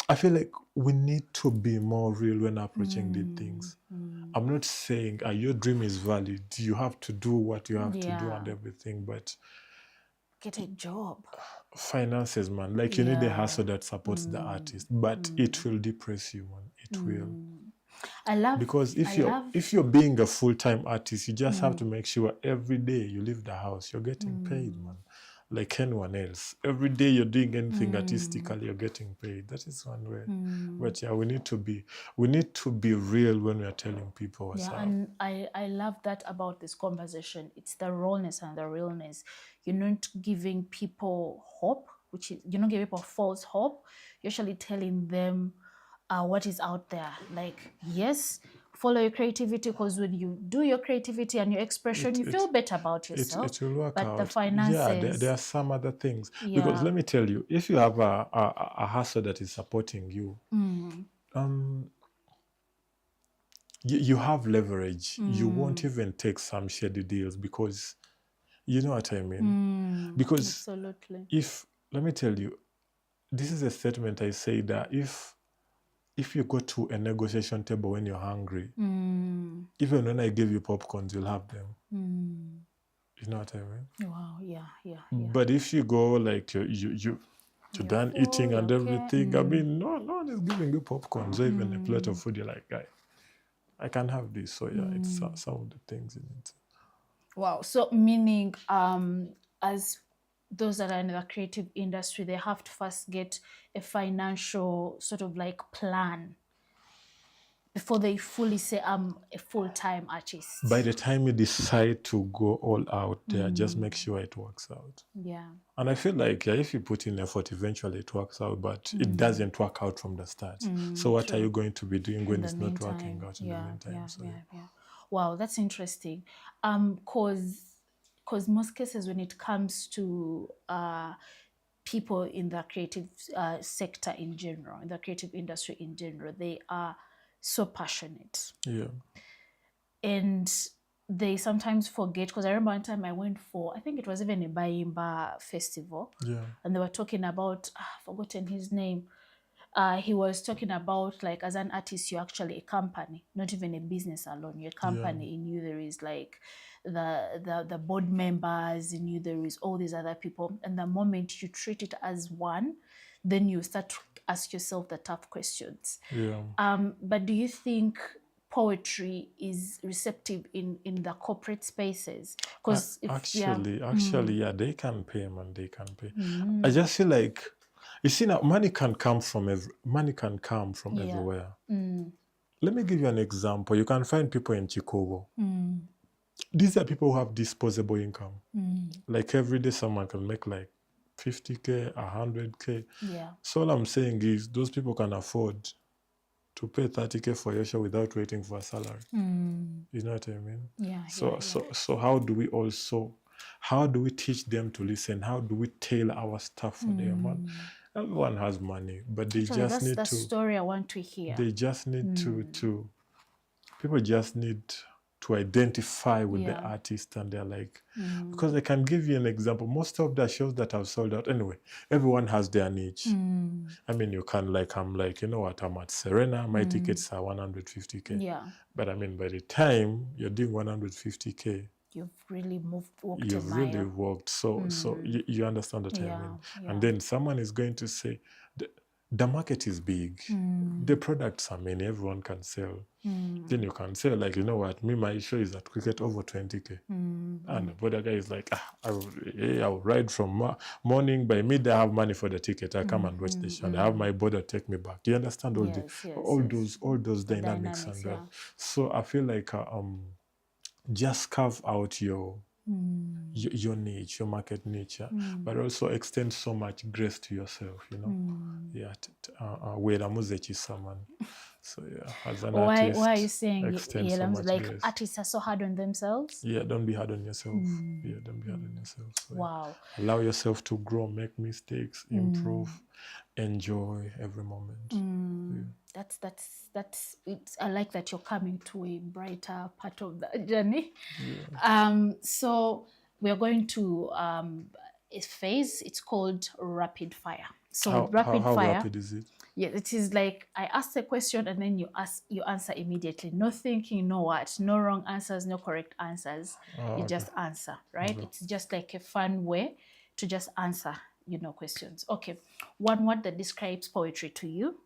[SPEAKER 2] I feel like we need to be more real when approaching these things. I'm not saying your dream is valid. You have to do what you have to do and everything, but
[SPEAKER 1] get a job.
[SPEAKER 2] Finances, man. Like you need a hustle that supports the artist, but it will depress you, man. It will.
[SPEAKER 1] I love
[SPEAKER 2] Because if you're being a full-time artist, you just have to make sure every day you leave the house, you're getting paid, man. Like anyone else. Every day you're doing anything artistically, you're getting paid. That is one way. But yeah, we need to be real when we are telling people what's up.
[SPEAKER 1] And I love that about this conversation. It's the rawness and the realness. You're not giving people hope, you're not giving people false hope. You're actually telling them what is out there. Like, yes, follow your creativity, because when you do your creativity and your expression, you feel better about yourself.
[SPEAKER 2] It will work out.
[SPEAKER 1] But the finances...
[SPEAKER 2] Yeah, there are some other things. Because let me tell you, if you have a hustle that is supporting you, you have leverage. You won't even take some shady deals because, you know what I mean? Because
[SPEAKER 1] absolutely.
[SPEAKER 2] let me tell you, this is a statement I say that if if you go to a negotiation table when you're hungry,
[SPEAKER 1] Mm.
[SPEAKER 2] even when I give you popcorns, you'll have them.
[SPEAKER 1] Mm.
[SPEAKER 2] You know what I mean?
[SPEAKER 1] Wow. Yeah.
[SPEAKER 2] But if you go like you're
[SPEAKER 1] You're
[SPEAKER 2] done eating
[SPEAKER 1] full,
[SPEAKER 2] and
[SPEAKER 1] okay.
[SPEAKER 2] everything, I mean, no one is giving you popcorns or even a plate of food. You're like, guy, I can have this. So yeah, it's some of the things in it.
[SPEAKER 1] Wow. So meaning, as those that are in the creative industry, they have to first get a financial sort of like plan before they fully say I'm a full-time artist.
[SPEAKER 2] By the time you decide to go all out there, just make sure it works out.
[SPEAKER 1] Yeah.
[SPEAKER 2] And I feel like if you put in effort, eventually it works out, but it doesn't work out from the start. So what are you going to be doing when it's not working out in the meantime?
[SPEAKER 1] Yeah. Wow, that's interesting. Cause most cases when it comes to people in the creative sector in general, in the creative industry in general, they are so passionate.
[SPEAKER 2] Yeah.
[SPEAKER 1] And they sometimes forget, because I remember one time I went for, I think it was even a Bayimba festival.
[SPEAKER 2] Yeah.
[SPEAKER 1] And they were talking about, I've forgotten his name. He was talking about, like, as an artist, you're actually a company, not even a business alone. You're a company. In you there is like the board members, in you there is all these other people. And the moment you treat it as one, then you start to ask yourself the tough questions.
[SPEAKER 2] Yeah.
[SPEAKER 1] But do you think poetry is receptive in the corporate spaces? Because
[SPEAKER 2] actually, yeah, they can pay, man. They can pay. I just feel like, you see, now money can come from everywhere. Let me give you an example. You can find people in Chikogo. These are people who have disposable income. Like every day, someone can make like 50K, 100K.
[SPEAKER 1] Yeah.
[SPEAKER 2] So all I'm saying is those people can afford to pay 30K for your show without waiting for a salary. You know what I mean?
[SPEAKER 1] Yeah.
[SPEAKER 2] So how do we teach them to listen? How do we tailor our stuff for them? Everyone has money, but they
[SPEAKER 1] So
[SPEAKER 2] just need
[SPEAKER 1] that's the story I want to hear.
[SPEAKER 2] They just need to people just need to identify with the artist, and they're like, because I can give you an example. Most of the shows that have sold out, anyway, everyone has their niche. I mean, you can I'm like, you know what, I'm at Serena, my tickets are 150K.
[SPEAKER 1] Yeah.
[SPEAKER 2] But I mean, by the time you're doing 150K,
[SPEAKER 1] you've really walked
[SPEAKER 2] you've
[SPEAKER 1] a mile.
[SPEAKER 2] really walked. So you understand what I mean. And then someone is going to say, the market is big. The products are many. Everyone can sell. Then you can say, like, you know what? Me, my show is at Cricket over 20K. And the other guy is like, I'll ride from morning. By midday, I have money for the ticket. I come and watch the show. And I have my border take me back. You understand all those dynamics and that. So I feel like just carve out your niche, your market niche, but also extend so much grace to yourself, you know. So as an artist,
[SPEAKER 1] why are you saying
[SPEAKER 2] so much
[SPEAKER 1] like
[SPEAKER 2] grace.
[SPEAKER 1] Artists are so hard on themselves?
[SPEAKER 2] Yeah, don't be hard on yourself. Yeah, don't be hard on yourself. So,
[SPEAKER 1] wow.
[SPEAKER 2] Allow yourself to grow, make mistakes, improve, enjoy every moment.
[SPEAKER 1] That's it's, I like that you're coming to a brighter part of the journey. So we're going to a phase. It's called rapid fire. So
[SPEAKER 2] how rapid is it?
[SPEAKER 1] Yeah, it is like I ask a question and then you answer immediately. No thinking, no what, no wrong answers, no correct answers. You just answer, right? It's just like a fun way to just answer, questions. Okay, one word that describes poetry to you?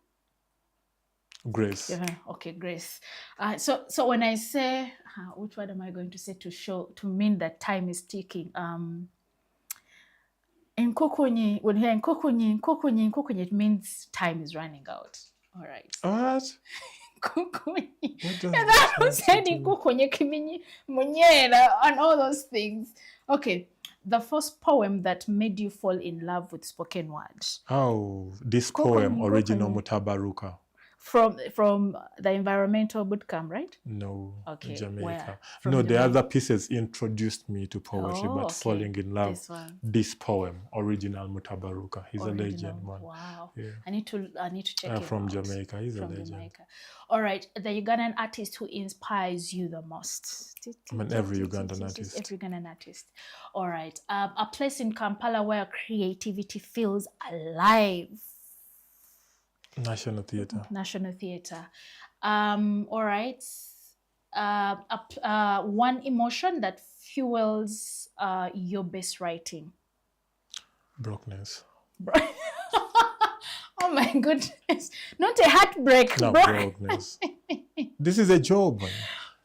[SPEAKER 2] Grace.
[SPEAKER 1] Okay, grace. So when I say, which word am I going to say to mean that time is ticking? Nkokonyi, when you hear nkokonyi, it means time is running out. All right.
[SPEAKER 2] What?
[SPEAKER 1] Nkokonyi. And I was saying nkokonyi kiminyi munyera and all those things. Okay. The first poem that made you fall in love with spoken word.
[SPEAKER 2] Oh, this poem, Original Mutabaruka.
[SPEAKER 1] From the environmental bootcamp, right?
[SPEAKER 2] No,
[SPEAKER 1] okay.
[SPEAKER 2] Jamaica. No, the other pieces introduced me to poetry, but falling in love. This poem, Original Mutabaruka. He's a legend, man.
[SPEAKER 1] Wow.
[SPEAKER 2] Yeah.
[SPEAKER 1] I need to check him
[SPEAKER 2] from
[SPEAKER 1] out.
[SPEAKER 2] Jamaica. He's a legend.
[SPEAKER 1] Jamaica. All right. The Ugandan artist who inspires you the most?
[SPEAKER 2] I mean, every Ugandan artist.
[SPEAKER 1] Every Ugandan artist. All right. A place in Kampala where creativity feels alive.
[SPEAKER 2] National Theatre.
[SPEAKER 1] National Theatre. All right. One emotion that fuels your best writing.
[SPEAKER 2] Brokenness.
[SPEAKER 1] Oh my goodness. Not a heartbreak.
[SPEAKER 2] No, brokenness. This is a job, man.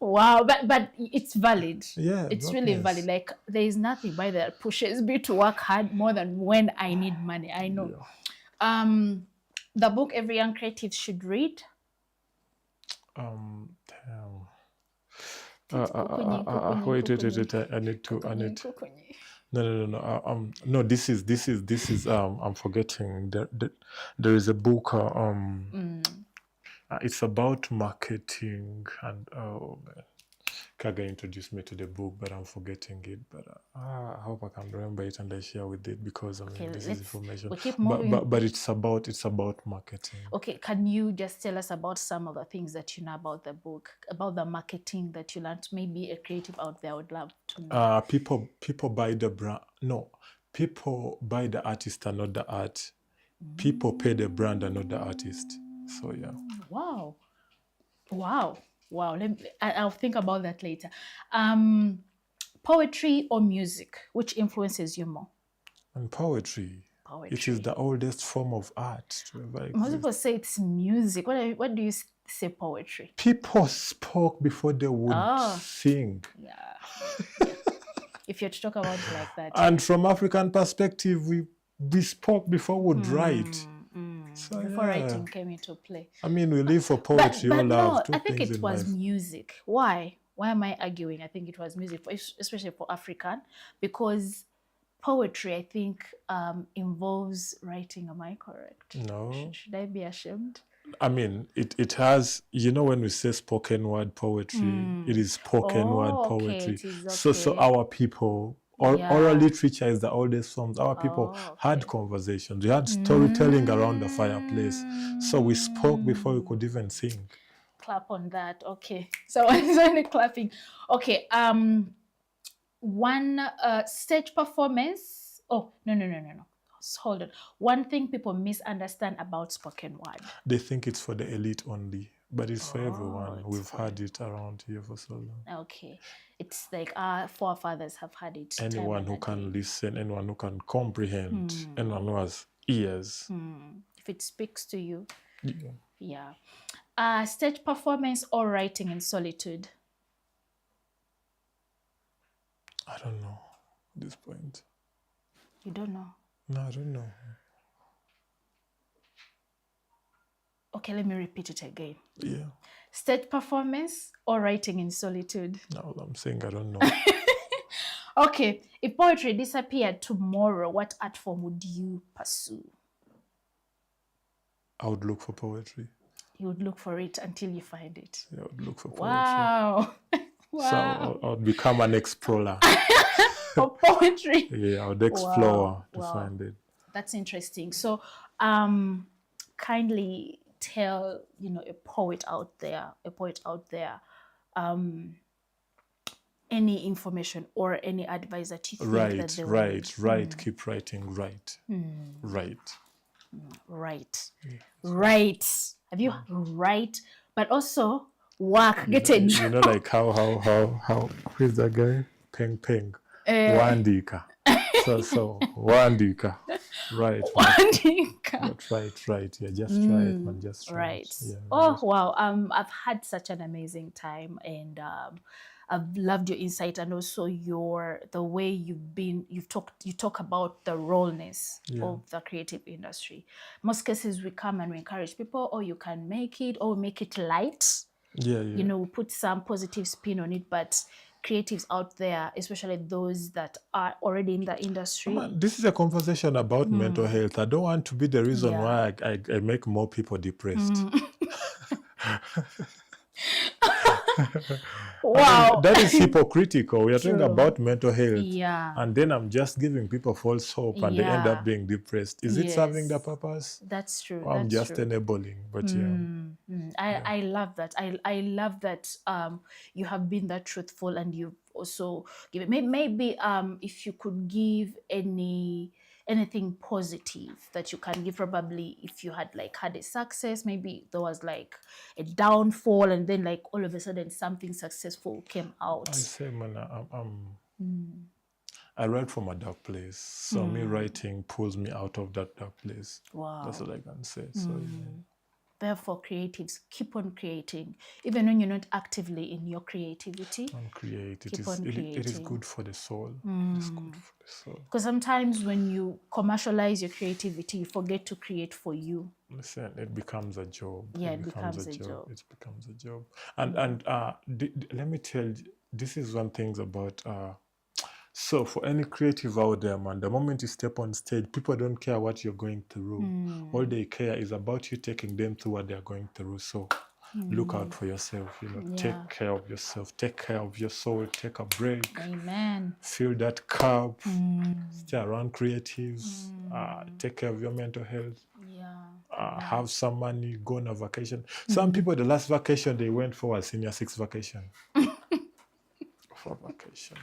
[SPEAKER 1] Wow, but it's valid.
[SPEAKER 2] Yeah,
[SPEAKER 1] it's really valid. Like there is nothing by that pushes me to work hard more than when I need money. I know.
[SPEAKER 2] Yeah.
[SPEAKER 1] The book every young creative should read.
[SPEAKER 2] Damn.
[SPEAKER 1] Kukunyi,
[SPEAKER 2] Wait. I need to. No. No. This is. I'm forgetting. There is a book. It's about marketing, and oh man, Kaga introduced me to the book, but I'm forgetting it. But I hope I can remember it and I share with it, because this is information.
[SPEAKER 1] We'll keep moving.
[SPEAKER 2] But it's about marketing.
[SPEAKER 1] Okay, can you just tell us about some of the things that you know about the book, about the marketing that you learned? Maybe a creative out there would love to know.
[SPEAKER 2] People buy the brand. No, people buy the artist and not the art. People pay the brand and not the artist. So yeah.
[SPEAKER 1] Wow. I'll think about that later. Poetry or music, which influences you more?
[SPEAKER 2] And poetry. It is the oldest form of art to ever exist.
[SPEAKER 1] Most people say it's music. What do you say poetry?
[SPEAKER 2] People spoke before they would sing.
[SPEAKER 1] Yeah. If you're to talk about it like that.
[SPEAKER 2] And from African perspective, we spoke before we would write. So,
[SPEAKER 1] before writing came into play.
[SPEAKER 2] I mean, we live for poetry.
[SPEAKER 1] But
[SPEAKER 2] no,
[SPEAKER 1] I think it was music. Why am I arguing? I think it was music, especially for African, because poetry, I think, involves writing. Am I correct?
[SPEAKER 2] No.
[SPEAKER 1] Should I be ashamed?
[SPEAKER 2] I mean, it has, when we say spoken word poetry, it is spoken word poetry. Okay. So our people, oral literature is the oldest form. Our people had conversations. We had storytelling around the fireplace. So we spoke before we could even sing.
[SPEAKER 1] Clap on that. Okay. So I'm only clapping. Okay. One stage performance. Oh, no. Hold on. One thing people misunderstand about spoken word.
[SPEAKER 2] They think it's for the elite only, but it's for everyone. We've had it around here for so long.
[SPEAKER 1] Okay. It's like our forefathers have had it.
[SPEAKER 2] Anyone who can listen, anyone who can comprehend, anyone who has ears.
[SPEAKER 1] If it speaks to you. Yeah. Stage performance or writing in solitude?
[SPEAKER 2] I don't know at this point.
[SPEAKER 1] You don't know?
[SPEAKER 2] No, I don't know.
[SPEAKER 1] Okay, let me repeat it again.
[SPEAKER 2] Yeah.
[SPEAKER 1] Stage performance or writing in solitude?
[SPEAKER 2] No, I'm saying I don't know.
[SPEAKER 1] Okay, if poetry disappeared tomorrow, what art form would you pursue?
[SPEAKER 2] I would look for poetry.
[SPEAKER 1] You would look for it until you find it?
[SPEAKER 2] Yeah, I would look for poetry.
[SPEAKER 1] Wow.
[SPEAKER 2] So I would become an explorer.
[SPEAKER 1] For poetry?
[SPEAKER 2] Yeah, I would explore to find it.
[SPEAKER 1] That's interesting. So kindly tell, a poet out there, any information or any advice that you think that they would...
[SPEAKER 2] Right. Keep writing, right.
[SPEAKER 1] Right. Have you right? But also work, get a job.
[SPEAKER 2] Like how who's that guy? Peng. Wandika. So Wandika. Right.
[SPEAKER 1] Wandika.
[SPEAKER 2] Right. Yeah, just try it, man. Just try
[SPEAKER 1] right.
[SPEAKER 2] it. Yeah,
[SPEAKER 1] wow. I've had such an amazing time, and I've loved your insight, and also the way you talk about the rawness of the creative industry. Most cases we come and we encourage people, you can make it, or make it light.
[SPEAKER 2] Yeah.
[SPEAKER 1] We put some positive spin on it, but creatives out there, especially those that are already in the industry.
[SPEAKER 2] This is a conversation about mental health. I don't want to be the reason why I make more people depressed.
[SPEAKER 1] Wow.
[SPEAKER 2] That is hypocritical. We are talking about mental health.
[SPEAKER 1] Yeah.
[SPEAKER 2] And then I'm just giving people false hope and they end up being depressed. Is it serving the purpose?
[SPEAKER 1] That's true.
[SPEAKER 2] I'm just enabling. But
[SPEAKER 1] I love that. I love that you have been that truthful, and you've also given maybe if you could give any anything positive that you can give. Probably if you had like had a success, maybe there was like a downfall, and then like all of a sudden something successful came out.
[SPEAKER 2] I say, man, I write from a dark place, so me writing pulls me out of that dark place.
[SPEAKER 1] Wow.
[SPEAKER 2] That's what I can say. So yeah.
[SPEAKER 1] Therefore, creatives, keep on creating, even when you're not actively in your creativity.
[SPEAKER 2] And create. It
[SPEAKER 1] Keep on
[SPEAKER 2] it is
[SPEAKER 1] creating.
[SPEAKER 2] good for the soul. It is good for the soul.
[SPEAKER 1] Because sometimes when you commercialize your creativity, you forget to create for you.
[SPEAKER 2] Listen, it becomes a job.
[SPEAKER 1] Yeah, it becomes a job.
[SPEAKER 2] It becomes a job. And let me tell you, this is one thing about so for any creative out there, man, the moment you step on stage, people don't care what you're going through. All they care is about you taking them through what they're going through. So look out for yourself, you know, take care of yourself, take care of your soul, take a break.
[SPEAKER 1] Amen.
[SPEAKER 2] Fill that cup, stay around creatives, take care of your mental health.
[SPEAKER 1] Yeah.
[SPEAKER 2] Have some money, go on a vacation. Some people, the last vacation they went for was Senior 6 vacation. For vacation.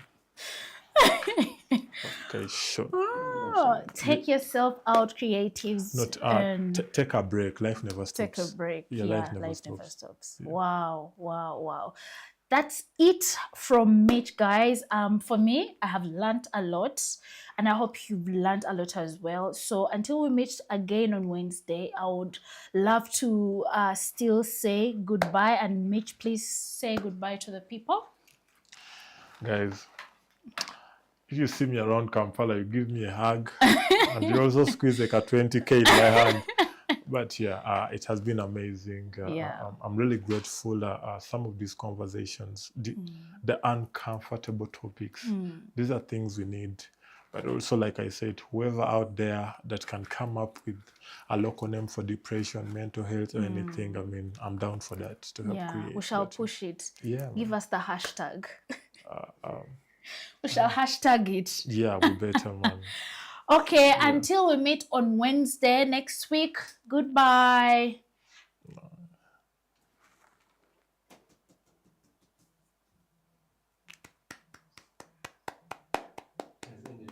[SPEAKER 2] Vacation.
[SPEAKER 1] Oh, take yourself out, creatives.
[SPEAKER 2] Not take a break. Life never stops.
[SPEAKER 1] Take a break.
[SPEAKER 2] Yeah,
[SPEAKER 1] Life
[SPEAKER 2] never
[SPEAKER 1] never
[SPEAKER 2] stops.
[SPEAKER 1] stops. Yeah. Wow. That's it from Mitch, guys. For me, I have learned a lot, and I hope you've learned a lot as well. So until we meet again on Wednesday, I would love to still say goodbye. And Mitch, please say goodbye to the people.
[SPEAKER 2] Guys, if you see me around Kampala, you give me a hug, and you also squeeze like a 20K in my hand. But yeah, it has been amazing. I'm really grateful. Some of these conversations, the uncomfortable topics, these are things we need. But also, like I said, whoever out there that can come up with a local name for depression, mental health, or anything, I mean, I'm down for that to help create.
[SPEAKER 1] We shall push it.
[SPEAKER 2] Yeah.
[SPEAKER 1] Give us the hashtag. We shall hashtag it.
[SPEAKER 2] Yeah, we better, man.
[SPEAKER 1] Okay, until we meet on Wednesday next week, goodbye.